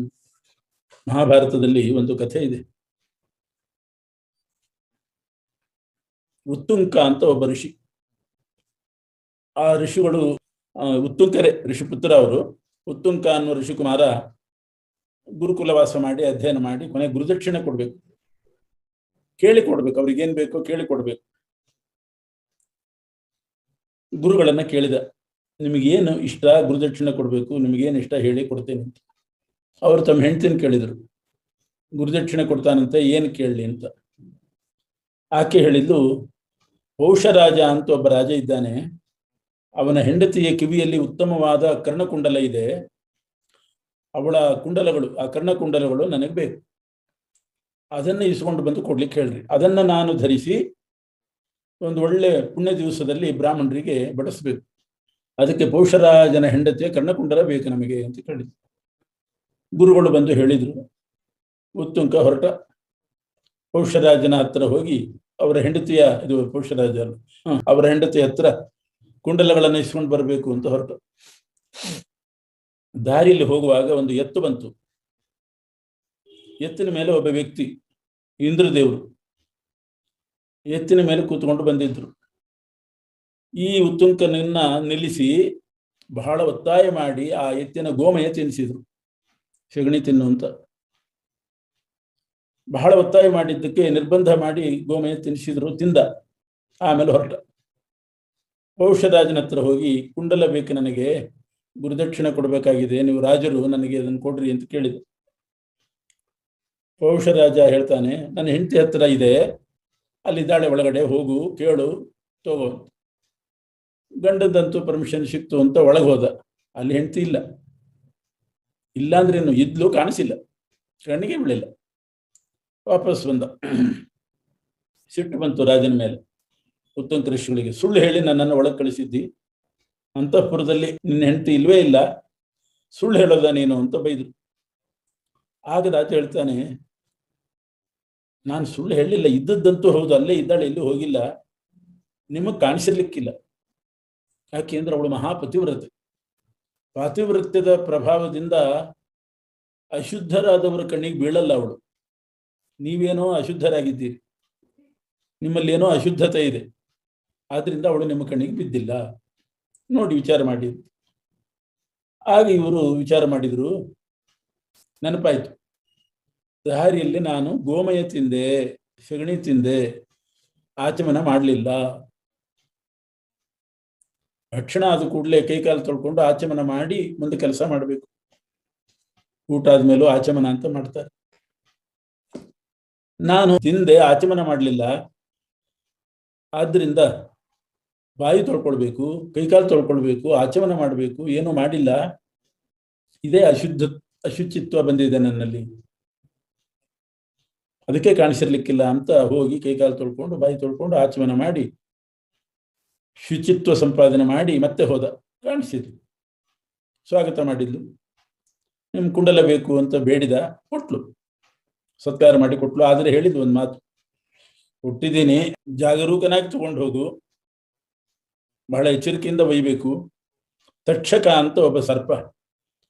ಮಹಾಭಾರತದಲ್ಲಿ ಒಂದು ಕಥೆ ಇದೆ. ಉತ್ತುಂಕ ಅಂತ ಒಬ್ಬ ಋಷಿ. ಆ ಋಷಿಗಳು ಉತ್ತುಂಕರೇ ಋಷಿಪುತ್ರ ಅವರು. ಉತ್ತುಂಕ ಅನ್ನೋ ಋಷಿಕುಮಾರ ಗುರುಕುಲವಾಸ ಮಾಡಿ ಅಧ್ಯಯನ ಮಾಡಿ ಕೊನೆ ಗುರುದಕ್ಷಿಣೆ ಕೊಡ್ಬೇಕು, ಕೇಳಿಕೊಡ್ಬೇಕು, ಅವ್ರಿಗೇನ್ ಬೇಕೋ ಕೇಳಿಕೊಡ್ಬೇಕು. ಗುರುಗಳನ್ನ ಕೇಳಿದ, ನಿಮಗೇನು ಇಷ್ಟ ಗುರುದಕ್ಷಿಣೆ ಕೊಡ್ಬೇಕು, ನಿಮಗೇನು ಇಷ್ಟ ಹೇಳಿ ಕೊಡ್ತೇನೆ ಅಂತ. ಅವರು ತಮ್ಮ ಹೆಂಡತಿನ ಕೇಳಿದರು, ಗುರುದಕ್ಷಿಣೆ ಕೊಡ್ತಾನಂತೆ, ಏನು ಕೇಳಲಿ ಅಂತ. ಆಕೆ ಹೇಳಿದ್ದು, ಪೌಷರಾಜ ಅಂತ ಒಬ್ಬ ರಾಜ ಇದ್ದಾನೆ, ಅವನ ಹೆಂಡತಿಯ ಕಿವಿಯಲ್ಲಿ ಉತ್ತಮವಾದ ಕರ್ಣಕುಂಡಲ ಇದೆ, ಅವಳ ಕುಂಡಲಗಳು, ಆ ಕರ್ಣಕುಂಡಲಗಳು ನನಗೆ ಬೇಕು, ಅದನ್ನು ಇಸ್ಕೊಂಡು ಬಂದು ಕೊಡ್ಲಿಕ್ಕೆ ಹೇಳ್ರಿ. ಅದನ್ನ ನಾನು ಧರಿಸಿ ಒಂದು ಒಳ್ಳೆ ಪುಣ್ಯ ದಿವಸದಲ್ಲಿ ಬ್ರಾಹ್ಮಣರಿಗೆ ಬಡಿಸ್ಬೇಕು. ಅದಕ್ಕೆ ಪೌಷರಾಜನ ಹೆಂಡತಿಯ ಕರ್ಣಕುಂಡಲ ಬೇಕು ನಮಗೆ ಅಂತ ಕೇಳಿದ್ರು. ಗುರುಗಳು ಬಂದು ಹೇಳಿದ್ರು. ಉತ್ತುಂಕ ಹೊರಟ ಪೌಷರಾಜನ ಹತ್ರ ಹೋಗಿ ಅವರ ಹೆಂಡತಿಯ, ಇದು ಪೌಷರಾಜ ಅವರ ಹೆಂಡತಿಯ ಹತ್ರ ಕುಂಡಲಗಳನ್ನು ಇಸ್ಕೊಂಡು ಬರಬೇಕು ಅಂತ ಹೊರಟ. ದಾರಿಯಲ್ಲಿ ಹೋಗುವಾಗ ಒಂದು ಎತ್ತು ಬಂತು. ಎತ್ತಿನ ಮೇಲೆ ಒಬ್ಬ ವ್ಯಕ್ತಿ, ಇಂದ್ರದೇವರು ಎತ್ತಿನ ಮೇಲೆ ಕೂತ್ಕೊಂಡು ಬಂದಿದ್ರು. ಈ ಉತ್ತುಂಕನನ್ನ ನಿಲ್ಲಿಸಿ ಬಹಳ ಒತ್ತಾಯ ಮಾಡಿ ಆ ಎತ್ತಿನ ಗೋಮಯ ತಿನ್ನಿಸಿದ್ರು, ಸೆಗಣಿ ತಿನ್ನು ಅಂತ. ಬಹಳ ಒತ್ತಾಯ ಮಾಡಿದ್ದಕ್ಕೆ ನಿರ್ಬಂಧ ಮಾಡಿ ಗೋಮಯ ತಿನ್ನಿಸಿದ್ರು, ತಿಂದ. ಆಮೇಲೆ ಹೊರಟ. ಪೌಷರಾಜನ ಹತ್ರ ಹೋಗಿ, ಕುಂಡಲ ಬೇಕು ನನಗೆ, ಗುರುದಕ್ಷಿಣೆ ಕೊಡಬೇಕಾಗಿದೆ, ನೀವು ರಾಜರು, ನನಗೆ ಅದನ್ನು ಕೊಡ್ರಿ ಅಂತ ಕೇಳಿದ. ಪೌಷರಾಜ ಹೇಳ್ತಾನೆ, ನನ್ನ ಹೆಂಡತಿ ಹತ್ರ ಇದೆ, ಅಲ್ಲಿದ್ದಾಳೆ ಒಳಗಡೆ, ಹೋಗು ಕೇಳು ತಗೋ. ಗಂಡದಂತೂ ಪರ್ಮಿಷನ್ ಸಿಕ್ತು ಅಂತ ಒಳಗೆ ಹೋದ. ಅಲ್ಲಿ ಹೆಂಡತಿ ಇಲ್ಲ. ಇಲ್ಲಾಂದ್ರೇನು, ಇದ್ಲು, ಕಾಣಿಸಿಲ್ಲ, ಕಣ್ಣಿಗೆ ಬೀಳಿಲ್ಲ. ವಾಪಸ್ ಬಂದ. ಸಿಟ್ಟು ಬಂತು ರಾಜನ ಮೇಲೆ, ಉತ್ತಂಕ ಋಷಿಗಳಿಗೆ. ಸುಳ್ಳು ಹೇಳಿ ನನ್ನನ್ನು ಒಳಗೆ ಕಳಿಸಿದ್ದಿ, ಅಂತಃಪುರದಲ್ಲಿ ನಿನ್ನ ಹೆಂಡತಿ ಇಲ್ವೇ ಇಲ್ಲ, ಸುಳ್ಳು ಹೇಳೋದ ನೀನು ಅಂತ ಬೈದ್ರು. ಆಗ ರಾಜ ಹೇಳ್ತಾನೆ, ನಾನು ಸುಳ್ಳು ಹೇಳಲಿಲ್ಲ, ಇದ್ದದ್ದಂತೂ ಹೌದು, ಅಲ್ಲೇ ಇದ್ದಾಳೆ, ಎಲ್ಲೂ ಹೋಗಿಲ್ಲ, ನಿಮಗೆ ಕಾಣಿಸಿರ್ಲಿಕ್ಕಿಲ್ಲ. ಯಾಕೆಂದ್ರೆ ಅವಳು ಮಹಾಪತಿವ್ರತೆ. ಪಾತಿವ್ರತ್ಯದ ಪ್ರಭಾವದಿಂದ ಅಶುದ್ಧರಾದವರ ಕಣ್ಣಿಗೆ ಬೀಳಲ್ಲ ಅವಳು. ನೀವೇನೋ ಅಶುದ್ಧರಾಗಿದ್ದೀರಿ, ನಿಮ್ಮಲ್ಲಿ ಏನೋ ಅಶುದ್ಧತೆ ಇದೆ, ಆದ್ರಿಂದ ಅವಳು ನಿಮ್ಮ ಕಣ್ಣಿಗೆ ಬಿದ್ದಿಲ್ಲ, ನೋಡಿ ವಿಚಾರ ಮಾಡಿ. ಆಗ ಇವರು ವಿಚಾರ ಮಾಡಿದ್ರು, ನೆನಪಾಯ್ತು, ದಾರಿಯಲ್ಲಿ ನಾನು ಗೋಮಯ ತಿಂದೆ, ಸೆಗಣಿ ತಿಂದೆ, ಆಚಮನ ಮಾಡಲಿಲ್ಲ. ಭಕ್ಷಣ ಆದ ಕೂಡಲೇ ಕೈಕಾಲು ತೊಳ್ಕೊಂಡು ಆಚಮನ ಮಾಡಿ ಮುಂದೆ ಕೆಲಸ ಮಾಡಬೇಕು. ಊಟ ಆದ್ಮೇಲೂ ಆಚಮನ ಅಂತ ಮಾಡ್ತಾರೆ. ನಾನು ತಿಂದೆ, ಆಚಮನ ಮಾಡಲಿಲ್ಲ, ಆದ್ರಿಂದ ಬಾಯಿ ತೊಳ್ಕೊಳ್ಬೇಕು, ಕೈಕಾಲು ತೊಳ್ಕೊಳ್ಬೇಕು, ಆಚಮನ ಮಾಡಬೇಕು, ಏನೂ ಮಾಡಿಲ್ಲ. ಇದೇ ಅಶುಚಿತ್ವ ಬಂದಿದೆ ನನ್ನಲ್ಲಿ, ಅದಕ್ಕೆ ಕಾಣಿಸಿರ್ಲಿಕ್ಕಿಲ್ಲ ಅಂತ ಹೋಗಿ ಕೈಕಾಲು ತೊಳ್ಕೊಂಡು ಬಾಯಿ ತೊಳ್ಕೊಂಡು ಆಚಮನ ಮಾಡಿ ಶುಚಿತ್ವ ಸಂಪಾದನೆ ಮಾಡಿ ಮತ್ತೆ ಹೋದ. ಕಾಣಿಸಿದ್ಲು, ಸ್ವಾಗತ ಮಾಡಿದ್ಲು. ನಿಮ್ ಕುಂಡಲ ಬೇಕು ಅಂತ ಬೇಡಿದ, ಕೊಟ್ಲು, ಸತ್ಕಾರ ಮಾಡಿ ಕೊಟ್ಲು. ಆದರೆ ಹೇಳಿದ್ಲು ಒಂದು ಮಾತು, ಹುಟ್ಟಿದ್ದೀನಿ, ಜಾಗರೂಕನಾಗಿ ತಗೊಂಡು ಹೋಗು, ಬಹಳ ಎಚ್ಚರಿಕೆಯಿಂದ ಒಯ್ಯಬೇಕು. ತಕ್ಷಕ ಅಂತ ಒಬ್ಬ ಸರ್ಪ,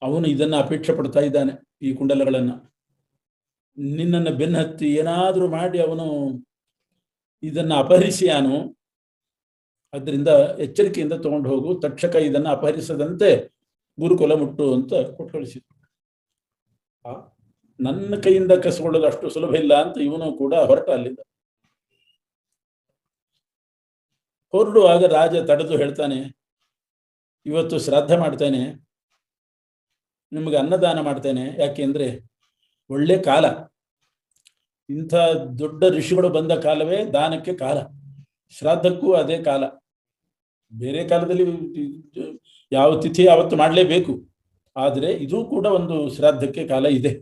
ಅವನು ಇದನ್ನ ಅಪೇಕ್ಷೆ ಪಡ್ತಾ ಇದ್ದಾನೆ, ಈ ಕುಂಡಲಗಳನ್ನ. ನಿನ್ನನ್ನು ಬೆನ್ನತ್ತಿ ಏನಾದ್ರೂ ಮಾಡಿ ಅವನು ಇದನ್ನ ಅಪಹರಿಸಿಯಾನು, ಅದರಿಂದ ಎಚ್ಚರಿಕೆಯಿಂದ ತಗೊಂಡು ಹೋಗು, ತಕ್ಷಕ ಇದನ್ನ ಅಪಹರಿಸದಂತೆ ಗುರುಕುಲ ಮುಟ್ಟು ಅಂತ ಕೊಟ್ಟು ಕಳಿಸಿದ್ರು. ನನ್ನ ಕೈಯಿಂದ ಕಸಕೊಳ್ಳೋದು ಅಷ್ಟು ಸುಲಭ ಇಲ್ಲ ಅಂತ ಇವನು ಕೂಡ ಹೊರಟ ಅಲ್ಲಿಂದ. ಹೊರಡುವಾಗ ರಾಜ ತಡೆದು ಹೇಳ್ತಾನೆ, ಇವತ್ತು ಶ್ರಾದ್ದ ಮಾಡ್ತೇನೆ, ನಿಮಗೆ ಅನ್ನದಾನ ಮಾಡ್ತೇನೆ. ಯಾಕೆಂದ್ರೆ ಒಳ್ಳೆ ಕಾಲ, ಇಂಥ ದೊಡ್ಡ ಋಷಿಗಳು ಬಂದ ಕಾಲವೇ ದಾನಕ್ಕೆ ಕಾಲ, ಶ್ರಾದ್ದಕ್ಕೂ ಅದೇ ಕಾಲ. ಬೇರೆ ಕಾಲದಲ್ಲಿ ಯಾವ ತಿಥಿ ಯಾವತ್ತು ಮಾಡಲೇಬೇಕು, ಆದರೆ ಇದು ಕೂಡ ಒಂದು ಶ್ರಾದ್ದಕ್ಕೆ ಕಾಲ ಇದೆ.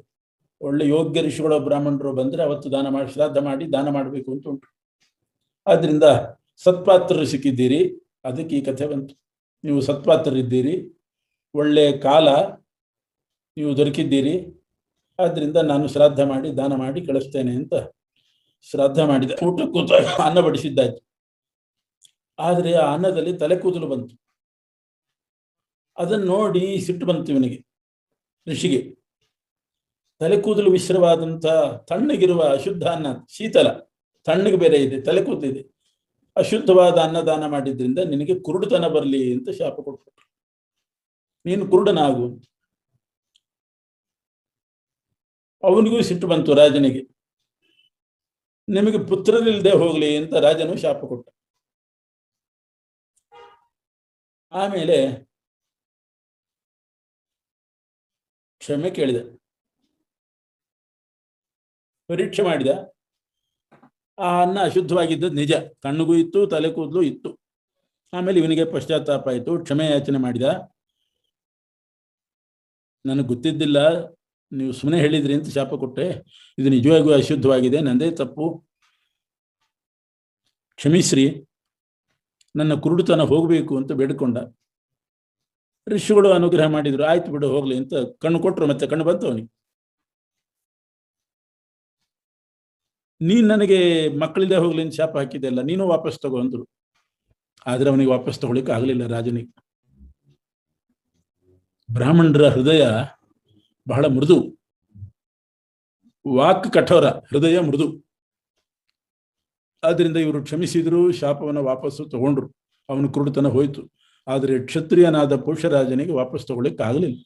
ಒಳ್ಳೆ ಯೋಗ್ಯ ಋಷಿಗಳು ಬ್ರಾಹ್ಮಣರು ಬಂದರೆ ಅವತ್ತು ಶ್ರಾದ್ದ ಮಾಡಿ ದಾನ ಮಾಡಬೇಕು ಅಂತ ಉಂಟು. ಆದ್ರಿಂದ ಸತ್ಪಾತ್ರರು ಸಿಕ್ಕಿದ್ದೀರಿ, ಅದಕ್ಕೆ ಈ ಕಥೆ ಬಂತು. ನೀವು ಸತ್ಪಾತ್ರರಿದ್ದೀರಿ, ಒಳ್ಳೆ ಕಾಲ ನೀವು ದೊರಕಿದ್ದೀರಿ, ಆದ್ರಿಂದ ನಾನು ಶ್ರಾದ್ದ ಮಾಡಿ ದಾನ ಮಾಡಿ ಕಳಿಸ್ತೇನೆ ಅಂತ ಶ್ರಾದ್ದ ಮಾಡಿದ. ಊಟ ಕೂತ ಅನ್ನ ಬಡಿಸಿದ್ದಾಯ್ತು. ಆದರೆ ಆ ಅನ್ನದಲ್ಲಿ ತಲೆ ಕೂದಲು ಬಂತು. ಅದನ್ನು ನೋಡಿ ಸಿಟ್ಟು ಬಂತು ಇವನಿಗೆ, ಋಷಿಗೆ. ತಲೆ ಕೂದಲು ಮಿಶ್ರವಾದಂಥ ತಣ್ಣಗಿರುವ ಅಶುದ್ಧ ಅನ್ನ, ಶೀತಲ, ತಣ್ಣಗೆ ಬೇರೆ ಇದೆ, ತಲೆ ಕೂದಲಿದೆ, ಅಶುದ್ಧವಾದ ಅನ್ನದಾನ ಮಾಡಿದ್ರಿಂದ ನಿನಗೆ ಕುರುಡುತನ ಬರಲಿ ಅಂತ ಶಾಪ ಕೊಟ್ಬಿಟ್ರು. ನೀನು ಕುರುಡನಾಗು. ಅವನಿಗೂ ಸಿಟ್ಟು ಬಂತು ರಾಜನಿಗೆ. ನಿಮಗೆ ಪುತ್ರರಿಲ್ಲದೆ ಹೋಗ್ಲಿ ಅಂತ ರಾಜನು ಶಾಪ ಕೊಟ್ಟ. ಆಮೇಲೆ ಕ್ಷಮೆ ಕೇಳಿದ, ಪರೀಕ್ಷೆ ಮಾಡಿದ. ಆ ಅನ್ನ ಅಶುದ್ಧವಾಗಿದ್ದದ್ದು ನಿಜ, ಕಣ್ಣಿಗೂ ಇತ್ತು, ತಲೆ ಕೂದಲು ಇತ್ತು. ಆಮೇಲೆ ಇವನಿಗೆ ಪಶ್ಚಾತ್ತಾಪ ಆಯಿತು, ಕ್ಷಮೆ ಯಾಚನೆ ಮಾಡಿದ. ನನಗೆ ಗೊತ್ತಿದ್ದಿಲ್ಲ, ನೀವು ಸುಮ್ಮನೆ ಹೇಳಿದ್ರಿ ಅಂತ ಶಾಪ ಕೊಟ್ಟೆ, ಇದು ನಿಜವಾಗಿಯೂ ಅಶುದ್ಧವಾಗಿದೆ, ನಂದೇ ತಪ್ಪು, ಕ್ಷಮಿಸ್ರಿ, ನನ್ನ ಕುರುಡುತನ ಹೋಗಬೇಕು ಅಂತ ಬೇಡಿಕೊಂಡ. ಋಷಿಗಳು ಅನುಗ್ರಹ ಮಾಡಿದ್ರು, ಆಯ್ತು ಬಿಡು ಹೋಗ್ಲಿ ಅಂತ ಕಣ್ಣು ಕೊಟ್ಟರು. ಮತ್ತೆ ಕಣ್ಣು ಬಂತು ಅವನಿಗೆ. ನೀನ್ ನನಗೆ ಮಕ್ಕಳಿಂದ ಹೋಗ್ಲಿ ಅಂತ ಶಾಪ ಹಾಕಿದ್ದೆಲ್ಲ, ನೀನು ವಾಪಸ್ ತಗೋ ಅಂದ್ರು. ಆದ್ರೆ ಅವನಿಗೆ ವಾಪಸ್ ತಗೊಳಿಕ್ಕೆ ಆಗಲಿಲ್ಲ ರಾಜನಿಗೆ. ಬ್ರಾಹ್ಮಣರ ಹೃದಯ ಬಹಳ ಮೃದು. ವಾಕ್ ಕಠೋರ, ಹೃದಯ ಮೃದು. ಆದ್ರಿಂದ ಇವರು ಕ್ಷಮಿಸಿದ್ರು, ಶಾಪವನ್ನು ವಾಪಸ್ಸು ತಗೊಂಡ್ರು, ಅವನು ಕುರುಡುತನ ಹೋಯ್ತು. ಆದರೆ ಕ್ಷತ್ರಿಯನಾದ ಪುರುಷರಾಜನಿಗೆ ವಾಪಸ್ ತಗೊಳ್ಳಿಕ್ಕೆ ಆಗಲಿಲ್ಲ.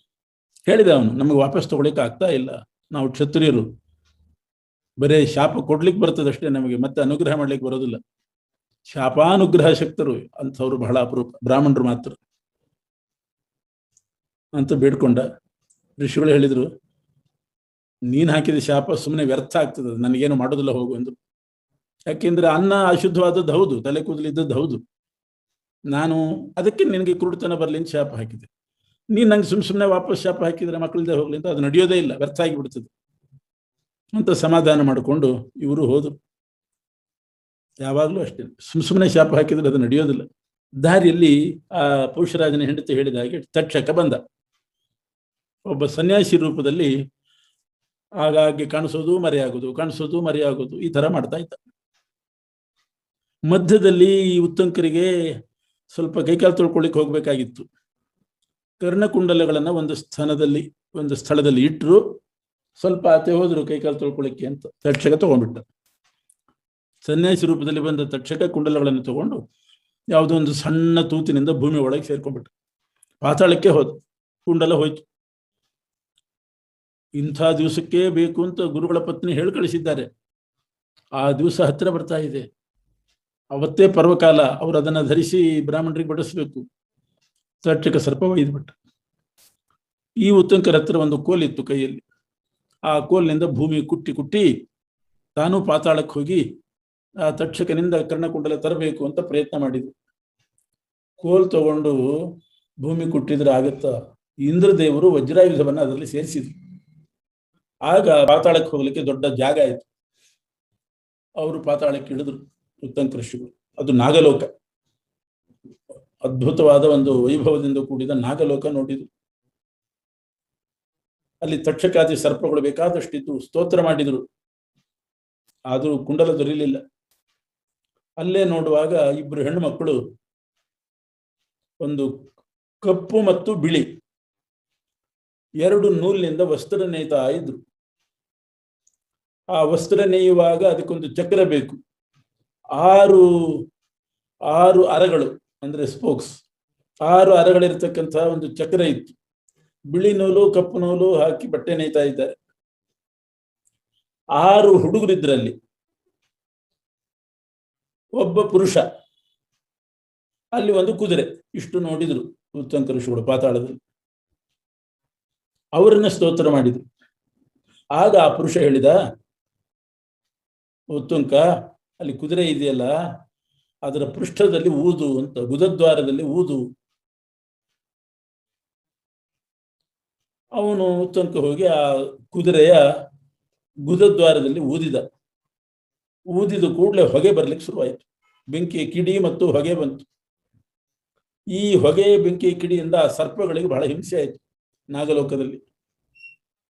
ಹೇಳಿದ ಅವನು, ನಮಗೆ ವಾಪಸ್ ತಗೊಳ್ಳಿಕ್ಕೆ ಆಗ್ತಾ ಇಲ್ಲ, ನಾವು ಕ್ಷತ್ರಿಯರು, ಬರೇ ಶಾಪ ಕೊಡ್ಲಿಕ್ಕೆ ಬರ್ತದಷ್ಟೇ, ನಮಗೆ ಮತ್ತೆ ಅನುಗ್ರಹ ಮಾಡ್ಲಿಕ್ಕೆ ಬರೋದಿಲ್ಲ. ಶಾಪಾನುಗ್ರಹ ಶಕ್ತರು ಅಂಥವ್ರು ಬಹಳ ಅಪರೂಪ, ಬ್ರಾಹ್ಮಣರು ಮಾತ್ರ ಅಂತ ಬೇಡ್ಕೊಂಡ. ಋಷಿಗಳು ಹೇಳಿದ್ರು, ನೀನು ಹಾಕಿದ ಶಾಪ ಸುಮ್ಮನೆ ವ್ಯರ್ಥ ಆಗ್ತದೆ, ನನಗೇನು ಮಾಡೋದಿಲ್ಲ, ಹೋಗು ಎಂದು. ಯಾಕೆಂದ್ರೆ ಅನ್ನ ಅಶುದ್ಧವಾದದ್ದು ಹೌದು, ತಲೆ ಕೂದಲಿದ್ದದ್ದು ಹೌದು, ನಾನು ಅದಕ್ಕೆ ನಿನಗೆ ಕುರುಡುತನ ಬರಲಿ ಅಂತ ಶಾಪ ಹಾಕಿದೆ. ನೀನು ನಂಗೆ ಸುಮ್ಮನೆ ವಾಪಸ್ ಶಾಪ ಹಾಕಿದ್ರೆ ಮಕ್ಕಳಿಂದ ಹೋಗ್ಲಿ ಅಂತ, ಅದು ನಡೆಯೋದೇ ಇಲ್ಲ, ವ್ಯರ್ಥ ಆಗಿಬಿಡ್ತದೆ ಅಂತ ಸಮಾಧಾನ ಮಾಡಿಕೊಂಡು ಇವರು ಹೋದರು. ಯಾವಾಗಲೂ ಅಷ್ಟೇ, ಸುಮ್ಮನೆ ಶಾಪ ಹಾಕಿದ್ರೆ ಅದು ನಡೆಯೋದಿಲ್ಲ. ದಾರಿಯಲ್ಲಿ ಆ ಪುರುಷರಾಜನ ಹೆಂಡತಿ ಹೇಳಿದ ಹಾಗೆ ತಕ್ಷಕ ಬಂದ. ಒಬ್ಬ ಸನ್ಯಾಸಿ ರೂಪದಲ್ಲಿ ಆಗಾಗ್ಗೆ ಕಾಣಿಸೋದು ಮರೆಯಾಗೋದು, ಕಾಣಿಸೋದು ಮರೆಯಾಗೋದು, ಈ ತರ ಮಾಡ್ತಾ ಇದ್ದ. ಮಧ್ಯದಲ್ಲಿ ಈ ಉತ್ತಂಕರಿಗೆ ಸ್ವಲ್ಪ ಕೈಕಾಲು ತೊಳ್ಕೊಳ್ಳಿಕ್ಕೆ ಹೋಗ್ಬೇಕಾಗಿತ್ತು. ಕರ್ಣಕುಂಡಲಗಳನ್ನ ಒಂದು ಸ್ಥಳದಲ್ಲಿ ಇಟ್ಟರು. ಸ್ವಲ್ಪ ಆಚೆ ಹೋದ್ರು ಕೈಕಾಲು ತೊಳ್ಕೊಳ್ಳಿಕ್ಕೆ ಅಂತ. ತಕ್ಷಕ ತಗೊಂಡ್ಬಿಟ್ಟ. ಸನ್ಯಾಸಿ ರೂಪದಲ್ಲಿ ಬಂದ ತಕ್ಷಕ ಕುಂಡಲಗಳನ್ನು ತಗೊಂಡು ಯಾವುದೋ ಒಂದು ಸಣ್ಣ ತೂತಿನಿಂದ ಭೂಮಿ ಒಳಗೆ ಸೇರ್ಕೊಂಡ್ಬಿಟ್ಟ. ಪಾತಾಳಕ್ಕೆ ಹೋದ. ಕುಂಡಲ ಹೋಯ್ತು. ಇಂಥ ದಿವಸಕ್ಕೆ ಬೇಕು ಅಂತ ಗುರುಗಳ ಪತ್ನಿ ಹೇಳಿ ಕಳಿಸಿದ್ದಾರೆ. ಆ ದಿವಸ ಹತ್ತಿರ ಬರ್ತಾ ಇದೆ. ಅವತ್ತೇ ಪರ್ವಕಾಲ, ಅವರು ಅದನ್ನು ಧರಿಸಿ ಬ್ರಾಹ್ಮಣರಿಗೆ ಬಡಿಸ್ಬೇಕು. ತಕ್ಷಕ ಸರ್ಪ ಒಯ್ದುಬಿಟ್ಟ. ಈ ಉತ್ತಂಕರ ಹತ್ರ ಒಂದು ಕೋಲಿತ್ತು ಕೈಯಲ್ಲಿ. ಆ ಕೋಲಿನಿಂದ ಭೂಮಿ ಕುಟ್ಟಿ ಕುಟ್ಟಿ ತಾನೂ ಪಾತಾಳಕ್ಕೆ ಹೋಗಿ ಆ ತಕ್ಷಕನಿಂದ ಕರ್ಣಕುಂಡಲ ತರಬೇಕು ಅಂತ ಪ್ರಯತ್ನ ಮಾಡಿದ್ರು. ಕೋಲ್ ತಗೊಂಡು ಭೂಮಿ ಕುಟ್ಟಿದ್ರೆ ಆಗತ್ತ? ಇಂದ್ರದೇವರು ವಜ್ರಾಯುಧವನ್ನು ಅದರಲ್ಲಿ ಸೇರಿಸಿದ್ರು. ಆಗ ಪಾತಾಳಕ್ಕೆ ಹೋಗ್ಲಿಕ್ಕೆ ದೊಡ್ಡ ಜಾಗ ಆಯಿತು. ಅವರು ಪಾತಾಳಕ್ಕೆ ಇಳಿದ್ರು ಉತ್ತಂಕ ಋಷಿಗಳು. ಅದು ನಾಗಲೋಕ, ಅದ್ಭುತವಾದ ಒಂದು ವೈಭವದಿಂದ ಕೂಡಿದ ನಾಗಲೋಕ ನೋಡಿದ್ರು. ಅಲ್ಲಿ ತಕ್ಷಕಾದಿ ಸರ್ಪಗಳು ಬೇಕಾದಷ್ಟಿದ್ದು ಸ್ತೋತ್ರ ಮಾಡಿದ್ರು. ಆದರೂ ಕುಂಡಲ ದೊರೆಯಲಿಲ್ಲ. ಅಲ್ಲೇ ನೋಡುವಾಗ ಇಬ್ಬರು ಹೆಣ್ಣು ಮಕ್ಕಳು ಒಂದು ಕಪ್ಪು ಮತ್ತು ಬಿಳಿ ಎರಡು ನೂಲಿನಿಂದ ವಸ್ತ್ರ ನೇಯ್ತಾ ಇದ್ರು. ಆ ವಸ್ತ್ರ ನೇಯುವಾಗ ಅದಕ್ಕೊಂದು ಚಕ್ರ ಬೇಕು. ಆರು ಅರಗಳು ಅಂದ್ರೆ ಸ್ಪೋಕ್ಸ್, 6 ಅರಗಳಿರ್ತಕ್ಕಂತಹ ಒಂದು ಚಕ್ರ ಇತ್ತು. ಬಿಳಿ ನೂಲು ಕಪ್ಪು ನೂಲು ಹಾಕಿ ಬಟ್ಟೆ ನೇಯ್ತಾ ಇದ್ದಾರೆ. 6 ಹುಡುಗರಿದ್ರಲ್ಲಿ. ಒಬ್ಬ ಪುರುಷ, ಅಲ್ಲಿ ಒಂದು ಕುದುರೆ. ಇಷ್ಟು ನೋಡಿದ್ರು ಉತ್ತಂಕ ಋಷಿಗಳು ಪಾತಾಳದಲ್ಲಿ. ಅವರನ್ನ ಸ್ತೋತ್ರ ಮಾಡಿದ್ರು. ಆಗ ಆ ಪುರುಷ ಹೇಳಿದ, ಉತ್ತಂಕ, ಅಲ್ಲಿ ಕುದುರೆ ಇದೆಯಲ್ಲ, ಅದರ ಪೃಷ್ಠದಲ್ಲಿ ಊದು ಅಂತ, ಗುದದ್ವಾರದಲ್ಲಿ ಊದು. ಅವನು ಉತ್ತಂಕ ಹೋಗಿ ಆ ಕುದುರೆಯ ಗುದದ್ವಾರದಲ್ಲಿ ಊದಿದ. ಊದಿದ ಕೂಡಲೇ ಹೊಗೆ ಬರ್ಲಿಕ್ಕೆ ಶುರುವಾಯಿತು. ಬೆಂಕಿಯ ಕಿಡಿ ಮತ್ತು ಹೊಗೆ ಬಂತು. ಈ ಹೊಗೆ ಬೆಂಕಿಯ ಕಿಡಿಯಿಂದ ಆ ಸರ್ಪಗಳಿಗೆ ಬಹಳ ಹಿಂಸೆ ಆಯಿತು ನಾಗಲೋಕದಲ್ಲಿ.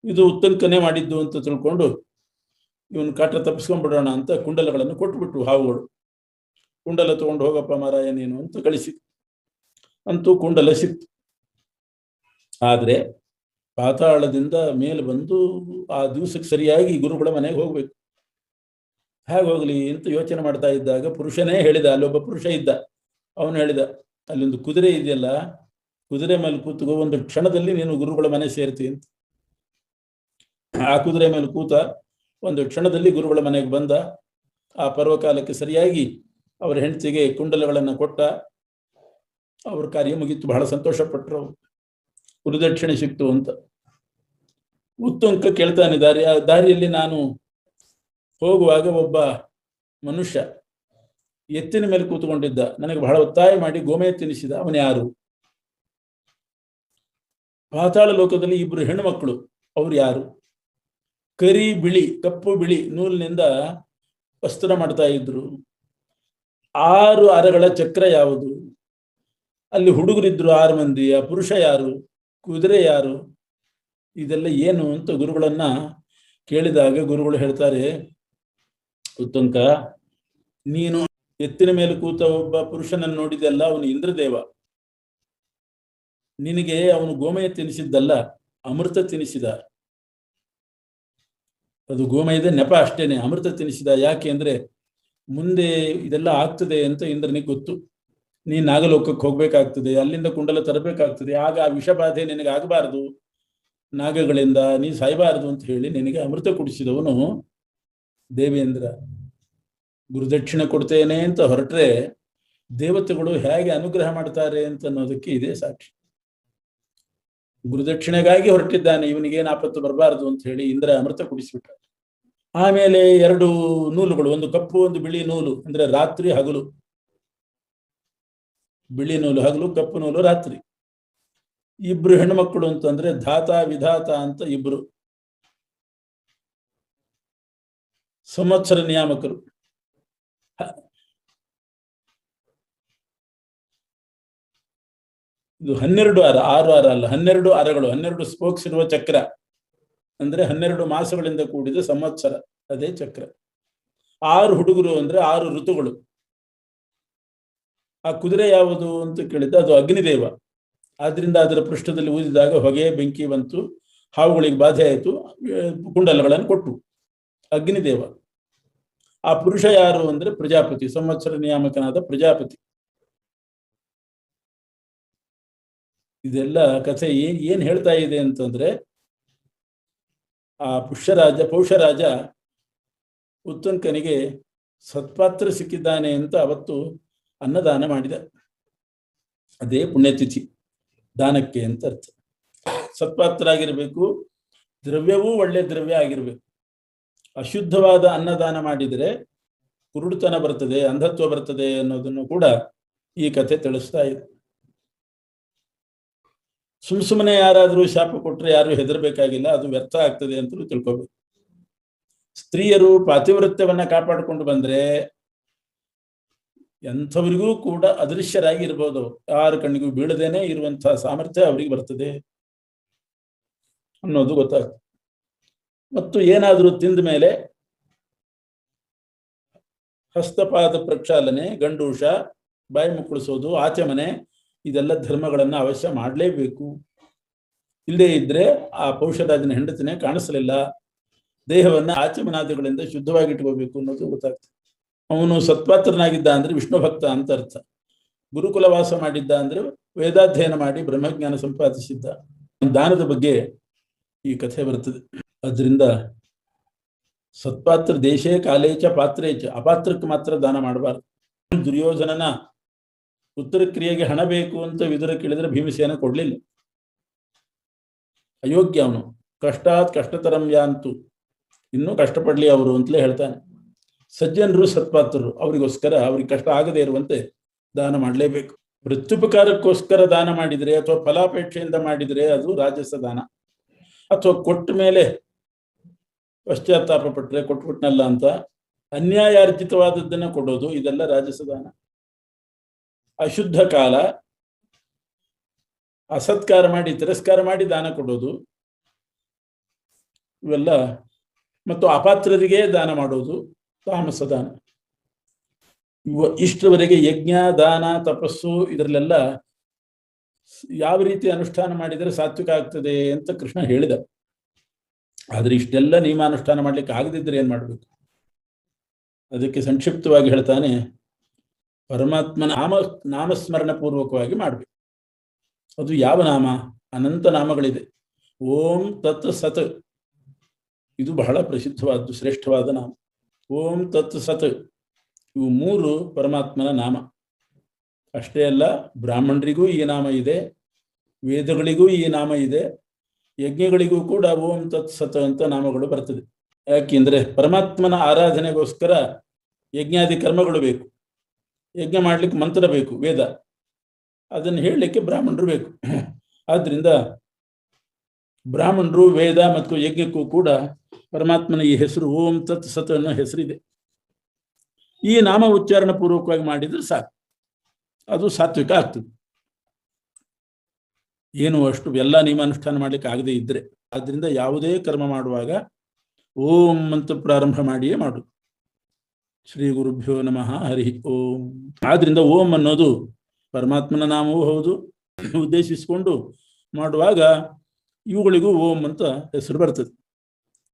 ಇದು ಉತ್ತಂಕನೇ ಮಾಡಿದ್ದು ಅಂತ ತಿಳ್ಕೊಂಡು ಇವನು ಕಾಟ ತಪ್ಪಿಸ್ಕೊಂಡ್ಬಿಡೋಣ ಅಂತ ಕುಂಡಲಗಳನ್ನು ಕೊಟ್ಟುಬಿಟ್ಟು ಹಾವುಗಳು. ಕುಂಡಲ ತಗೊಂಡು ಹೋಗಪ್ಪ ಮಾರಾಯ ನೀನು ಅಂತ ಕಳಿಸಿ. ಅಂತೂ ಕುಂಡಲ ಸಿಕ್ತು. ಆದ್ರೆ ಪಾತಾಳದಿಂದ ಮೇಲೆ ಬಂದು ಆ ದಿವಸಕ್ಕೆ ಸರಿಯಾಗಿ ಗುರುಗಳ ಮನೆಗೆ ಹೋಗ್ಬೇಕು. ಹೇಗೆ ಹೋಗ್ಲಿ ಅಂತ ಯೋಚನೆ ಮಾಡ್ತಾ ಇದ್ದಾಗ ಪುರುಷನೇ ಹೇಳಿದ, ಅಲ್ಲೊಬ್ಬ ಪುರುಷ ಇದ್ದ. ಅವನು ಹೇಳಿದ, ಅಲ್ಲೊಂದು ಕುದುರೆ ಇದೆಯಲ್ಲ, ಕುದುರೆ ಮೇಲೆ ಕೂತ್ಕೋ, ಒಂದು ಕ್ಷಣದಲ್ಲಿ ನೀನು ಗುರುಗಳ ಮನೆ ಸೇರ್ತಿ ಅಂತ. ಆ ಕುದುರೆ ಮೇಲೆ ಕೂತ ಒಂದು ಕ್ಷಣದಲ್ಲಿ ಗುರುಗಳ ಮನೆಗೆ ಬಂದ. ಆ ಪರ್ವಕಾಲಕ್ಕೆ ಸರಿಯಾಗಿ ಅವರ ಹೆಂಡತಿಗೆ ಕುಂಡಲಗಳನ್ನು ಕೊಟ್ಟ. ಅವ್ರ ಕಾರ್ಯ ಮುಗಿತು. ಬಹಳ ಸಂತೋಷ ಪಟ್ಟರು. ಗುರುದಕ್ಷಿಣೆ ಸಿಕ್ತು ಅಂತ. ಉತ್ತಂಕ ಕೇಳ್ತಾನೆ, ದಾರಿಯಲ್ಲಿ ನಾನು ಹೋಗುವಾಗ ಒಬ್ಬ ಮನುಷ್ಯ ಎತ್ತಿನ ಮೇಲೆ ಕೂತ್ಕೊಂಡಿದ್ದ, ನನಗೆ ಬಹಳ ಒತ್ತಾಯ ಮಾಡಿ ಗೋಮಯ ತಿನ್ನಿಸಿದ. ಅವನು ಯಾರು? ಪಾತಾಳ ಲೋಕದಲ್ಲಿ ಇಬ್ಬರು ಹೆಣ್ಣು ಮಕ್ಕಳು, ಅವ್ರು ಯಾರು? ಕರಿ ಬಿಳಿ, ಕಪ್ಪು ಬಿಳಿ ನೂಲಿನಿಂದ ವಸ್ತ್ರ ಮಾಡ್ತಾ ಇದ್ರು. 6 ಅರಗಳ ಚಕ್ರ ಯಾವುದು? ಅಲ್ಲಿ ಹುಡುಗರಿದ್ರು 6 ಮಂದಿ. ಆ ಪುರುಷ ಯಾರು? ಕುದುರೆ ಯಾರು? ಇದೆಲ್ಲ ಏನು ಅಂತ ಗುರುಗಳನ್ನ ಕೇಳಿದಾಗ ಗುರುಗಳು ಹೇಳ್ತಾರೆ, ಉತ್ತಂಕ, ನೀನು ಎತ್ತಿನ ಮೇಲೆ ಕೂತ ಒಬ್ಬ ಪುರುಷನನ್ನು ನೋಡಿದೆಲ್ಲ, ಅವನು ಇಂದ್ರದೇವ. ನಿನಗೆ ಅವನು ಗೋಮಯ ತಿನ್ನಿಸಿದ್ದಲ್ಲ, ಅಮೃತ ತಿನ್ನಿಸಿದ. ಅದು ಗೋಮಯದ ನೆಪ ಅಷ್ಟೇನೆ. ಅಮೃತ ತಿನ್ನಿಸಿದ. ಯಾಕೆ ಅಂದ್ರೆ ಮುಂದೆ ಇದೆಲ್ಲ ಆಗ್ತದೆ ಅಂತ ಇಂದ್ರನಿಗೆ ಗೊತ್ತು. ನೀನ್ ನಾಗಲೋಕಕ್ಕೆ ಹೋಗ್ಬೇಕಾಗ್ತದೆ, ಅಲ್ಲಿಂದ ಕುಂಡಲ ತರಬೇಕಾಗ್ತದೆ, ಆಗ ಆ ವಿಷಬಾಧೆ ನಿನಗೆ ಆಗಬಾರದು, ನಾಗಗಳಿಂದ ನೀ ಸಾಯಬಾರದು ಅಂತ ಹೇಳಿ ನಿನಗೆ ಅಮೃತ ಕುಡಿಸಿದವನು ದೇವೇಂದ್ರ. ಗುರುದಕ್ಷಿಣೆ ಕೊಡ್ತೇನೆ ಅಂತ ಹೊರಟ್ರೆ ದೇವತೆಗಳು ಹೇಗೆ ಅನುಗ್ರಹ ಮಾಡ್ತಾರೆ ಅಂತ ಅನ್ನೋದಕ್ಕೆ ಇದೇ ಸಾಕ್ಷಿ. ಗುರುದಕ್ಷಿಣೆಗಾಗಿ ಹೊರಟಿದ್ದಾನೆ, ಇವನಿಗೇನು ಆಪತ್ತು ಬರಬಾರದು ಅಂತ ಹೇಳಿ ಇಂದ್ರ ಅಮೃತ ಕುಡಿಸಿಬಿಟ್ಟ. ಆಮೇಲೆ 2 ನೂಲುಗಳು, ಒಂದು ಕಪ್ಪು ಒಂದು ಬಿಳಿ ನೂಲು, ಅಂದ್ರೆ ರಾತ್ರಿ ಹಗಲು. ಬಿಳಿ ನೂಲು ಹಗಲು, ಕಪ್ಪು ನೂಲು ರಾತ್ರಿ. 2 ಹೆಣ್ಮಕ್ಕಳು ಅಂತಂದ್ರೆ ಧಾತ ವಿಧಾತ ಅಂತ 2 ಸಂವತ್ಸರ ನಿಯಾಮಕರು. ಇದು 12 ಅರ, 6 ಅರ ಅಲ್ಲ, 12 ಅರಗಳು, 12 ಸ್ಪೋಕ್ಸ್ ಇರುವ ಚಕ್ರ. ಅಂದ್ರೆ 12 ಮಾಸಗಳಿಂದ ಕೂಡಿದ ಸಂವತ್ಸರ, ಅದೇ ಚಕ್ರ. 6 ಹುಡುಗರು ಅಂದ್ರೆ 6 ಋತುಗಳು. ಆ ಕುದುರೆ ಯಾವುದು ಅಂತ ಕೇಳಿದ್ದ, ಅದು ಅಗ್ನಿದೇವ. ಆದ್ರಿಂದ ಅದರ ಪೃಷ್ಠದಲ್ಲಿ ಊದಿದಾಗ ಹೊಗೆ ಬೆಂಕಿ ಬಂತು, ಹಾವುಗಳಿಗೆ ಬಾಧೆ ಆಯಿತು, ಕುಂಡಲಗಳನ್ನು ಕೊಟ್ಟು. ಅಗ್ನಿದೇವ. ಆ ಪುರುಷ ಯಾರು ಅಂದ್ರೆ ಪ್ರಜಾಪತಿ, ಸಂವತ್ಸರ ನಿಯಾಮಕನಾದ ಪ್ರಜಾಪತಿ. ಇದೆಲ್ಲ ಕಥೆ ಏನ್ ಹೇಳ್ತಾ ಇದೆ ಅಂತಂದ್ರೆ, ಆ ಪೌಷರಾಜ ಉತ್ತಂಕನಿಗೆ ಸತ್ಪಾತ್ರ ಸಿಕ್ಕಿದ್ದಾನೆ ಅಂತ ಅವತ್ತು ಅನ್ನದಾನ ಮಾಡಿದ. ಅದೇ ಪುಣ್ಯತಿಥಿ, ದಾನಕ್ಕೆ ಅಂತ ಅರ್ಥ. ಸತ್ಪಾತ್ರ ಆಗಿರ್ಬೇಕು, ದ್ರವ್ಯವೂ ಒಳ್ಳೆ ದ್ರವ್ಯ ಆಗಿರ್ಬೇಕು. ಅಶುದ್ಧವಾದ ಅನ್ನದಾನ ಮಾಡಿದರೆ ಕುರುಡುತನ ಬರ್ತದೆ, ಅಂಧತ್ವ ಬರ್ತದೆ ಅನ್ನೋದನ್ನು ಕೂಡ ಈ ಕಥೆ ತಿಳಿಸ್ತಾ ಇದೆ. ಸುಮ್ಮನೆ ಯಾರಾದರೂ ಶಾಪ ಕೊಟ್ಟರೆ ಯಾರು ಹೆದರ್ಬೇಕಾಗಿಲ್ಲ, ಅದು ವ್ಯರ್ಥ ಆಗ್ತದೆ ಅಂತಲೂ ತಿಳ್ಕೋಬೇಕು. ಸ್ತ್ರೀಯರು ಪಾತಿವ್ರತ್ಯವನ್ನ ಕಾಪಾಡಿಕೊಂಡು ಬಂದ್ರೆ ಎಂಥವರಿಗೂ ಕೂಡ ಅದೃಶ್ಯರಾಗಿ ಇರ್ಬೋದು. ಯಾರ ಕಣ್ಣಿಗೂ ಬೀಳದೇನೆ ಇರುವಂತಹ ಸಾಮರ್ಥ್ಯ ಅವರಿಗೆ ಬರ್ತದೆ ಅನ್ನೋದು ಗೊತ್ತಾಗ್ತದೆ. ಮತ್ತು ಏನಾದರೂ ತಿಂದ ಮೇಲೆ ಹಸ್ತಪಾದ ಪ್ರಕ್ಷಾಲನೆ, ಗಂಡೂಷ, ಬಾಯಿ ಮುಕ್ಕಳಿಸೋದು, ಆಚಮನೆ, ಇದೆಲ್ಲ ಧರ್ಮಗಳನ್ನ ಅವಶ್ಯ ಮಾಡಲೇಬೇಕು. ಇಲ್ಲದೇ ಇದ್ರೆ ಆ ಪೌಷರಾಜನ ಹೆಂಡತಿನೇ ಕಾಣಿಸಲಿಲ್ಲ. ದೇಹವನ್ನ ಆಚಮನಾದಿಗಳಿಂದ ಶುದ್ಧವಾಗಿಟ್ಕೋಬೇಕು ಅನ್ನೋದು ಗೊತ್ತಾಗ್ತದೆ. ಅವನು ಸತ್ಪಾತ್ರನಾಗಿದ್ದ ಅಂದ್ರೆ ವಿಷ್ಣು ಭಕ್ತ ಅಂತ ಅರ್ಥ. ಗುರುಕುಲ ವಾಸ ಮಾಡಿದ್ದ ಅಂದ್ರೆ ವೇದಾಧ್ಯಯನ ಮಾಡಿ ಬ್ರಹ್ಮಜ್ಞಾನ ಸಂಪಾದಿಸಿದ್ದ. ದಾನದ ಬಗ್ಗೆ ಈ ಕಥೆ ಬರ್ತದೆ. ಅದರಿಂದ ಸತ್ಪಾತ್ರ ದೇಶೇ ಕಾಲೇಚ ಪಾತ್ರೇಚ, ಅಪಾತ್ರಕ್ಕೆ ಮಾತ್ರ ದಾನ ಮಾಡಬಾರ್ದು. ದುರ್ಯೋಧನನ ಉತ್ತರ ಕ್ರಿಯೆಗೆ ಹಣ ಬೇಕು ಅಂತ ವಿದುರ ಕೇಳಿದ್ರೆ ಭೀಮಸೇನ ಕೊಡ್ಲಿಲ್ಲ. ಅಯೋಗ್ಯ ಅವನು. ಕಷ್ಟಾತ್ ಕಷ್ಟತರಂ ಯಾಂತು, ಇನ್ನೂ ಕಷ್ಟಪಡ್ಲಿ ಅವರು ಅಂತಲೇ ಹೇಳ್ತಾನೆ. ಸಜ್ಜನರು ಸತ್ಪಾತ್ರರು, ಅವರಿಗೋಸ್ಕರ ಅವ್ರಿಗೆ ಕಷ್ಟ ಆಗದೆ ಇರುವಂತೆ ದಾನ ಮಾಡಲೇಬೇಕು. ಪ್ರತ್ಯುಪಕಾರಕ್ಕೋಸ್ಕರ ದಾನ ಮಾಡಿದರೆ ಅಥವಾ ಫಲಾಪೇಕ್ಷೆಯಿಂದ ಮಾಡಿದರೆ ಅದು ರಾಜಸ ದಾನ. ಅಥವಾ ಕೊಟ್ಟ ಮೇಲೆ ಪಶ್ಚಾತ್ತಾಪ ಪಟ್ಟರೆ ಕೊಟ್ಬಿಟ್ನಲ್ಲ ಅಂತ ಅನ್ಯಾಯಾರ್ಜಿತವಾದದ್ದನ್ನ ಕೊಡೋದು, ಇದೆಲ್ಲ ರಾಜಸ ದಾನ. ಅಶುದ್ಧ ಕಾಲ, ಅಸತ್ಕಾರ ಮಾಡಿ ತಿರಸ್ಕಾರ ಮಾಡಿ ದಾನ ಕೊಡೋದು ಇವೆಲ್ಲ. ಮತ್ತು ಅಪಾತ್ರರಿಗೆ ದಾನ ಮಾಡೋದು ತಾಮಸ ದಾನ. ಇಷ್ಟರವರೆಗೆ ಯಜ್ಞ, ದಾನ, ತಪಸ್ಸು ಇದರಲ್ಲೆಲ್ಲ ಯಾವ ರೀತಿ ಅನುಷ್ಠಾನ ಮಾಡಿದರೆ ಸಾತ್ವಿಕ ಆಗ್ತದೆ ಅಂತ ಕೃಷ್ಣ ಹೇಳಿದ. ಆದ್ರೆ ಇಷ್ಟೆಲ್ಲ ನಿಯಮಾನುಷ್ಠಾನ ಮಾಡ್ಲಿಕ್ಕೆ ಆಗದಿದ್ರೆ ಏನ್ ಮಾಡ್ಬೇಕು? ಅದಕ್ಕೆ ಸಂಕ್ಷಿಪ್ತವಾಗಿ ಹೇಳ್ತಾನೆ, ಪರಮಾತ್ಮನ ನಾಮಸ್ಮರಣ ಪೂರ್ವಕವಾಗಿ ಮಾಡ್ಬೇಕು. ಅದು ಯಾವ ನಾಮ? ಅನಂತ ನಾಮಗಳಿದೆ. ಓಂ ತತ್ ಸತ್, ಇದು ಬಹಳ ಪ್ರಸಿದ್ಧವಾದ್ದು, ಶ್ರೇಷ್ಠವಾದ ನಾಮ. ಓಂ ತತ್ ಸತ್, ಇವು 3 ಪರಮಾತ್ಮನ ನಾಮ. ಅಷ್ಟೇ ಅಲ್ಲ, ಬ್ರಾಹ್ಮಣರಿಗೂ ಈ ನಾಮ ಇದೆ, ವೇದಗಳಿಗೂ ಈ ನಾಮ ಇದೆ, ಯಜ್ಞಗಳಿಗೂ ಕೂಡ ಓಂ ತತ್ ಸತ್ ಅಂತ ನಾಮಗಳು ಬರ್ತದೆ. ಯಾಕೆಂದ್ರೆ ಪರಮಾತ್ಮನ ಆರಾಧನೆಗೋಸ್ಕರ ಯಜ್ಞಾದಿ ಕರ್ಮಗಳು ಬೇಕು. ಯಜ್ಞ ಮಾಡ್ಲಿಕ್ಕೆ ಮಂತ್ರ ಬೇಕು, ವೇದ. ಅದನ್ನು ಹೇಳಲಿಕ್ಕೆ ಬ್ರಾಹ್ಮಣರು ಬೇಕು. ಆದ್ರಿಂದ ಬ್ರಾಹ್ಮಣರು, ವೇದ ಮತ್ತು ಯಜ್ಞಕ್ಕೂ ಕೂಡ ಪರಮಾತ್ಮನ ಈ ಹೆಸರು ಓಂ ತತ್ ಸತ್ ಅನ್ನೋ ಹೆಸರಿದೆ. ಈ ನಾಮ ಉಚ್ಚಾರಣ ಪೂರ್ವಕವಾಗಿ ಮಾಡಿದ್ರೆ ಸಾಕು, ಅದು ಸಾತ್ವಿಕ ಆಗ್ತದೆ. ಏನು ಅಷ್ಟು ಎಲ್ಲ ನಿಯಮಾನುಷ್ಠಾನ ಮಾಡ್ಲಿಕ್ಕೆ ಆಗದೆ ಇದ್ರೆ. ಆದ್ರಿಂದ ಯಾವುದೇ ಕರ್ಮ ಮಾಡುವಾಗ ಓಂ ಅಂತ ಪ್ರಾರಂಭ ಮಾಡಿಯೇ ಮಾಡುದು. ಶ್ರೀ ಗುರುಭ್ಯೋ ನಮಃ ಹರಿ ಓಂ. ಆದ್ರಿಂದ ಓಂ ಅನ್ನೋದು ಪರಮಾತ್ಮನ ನಾಮವೂ ಹೌದು. ಉದ್ದೇಶಿಸಿಕೊಂಡು ಮಾಡುವಾಗ ಇವುಗಳಿಗೂ ಓಂ ಅಂತ ಹೆಸರು ಬರ್ತದೆ.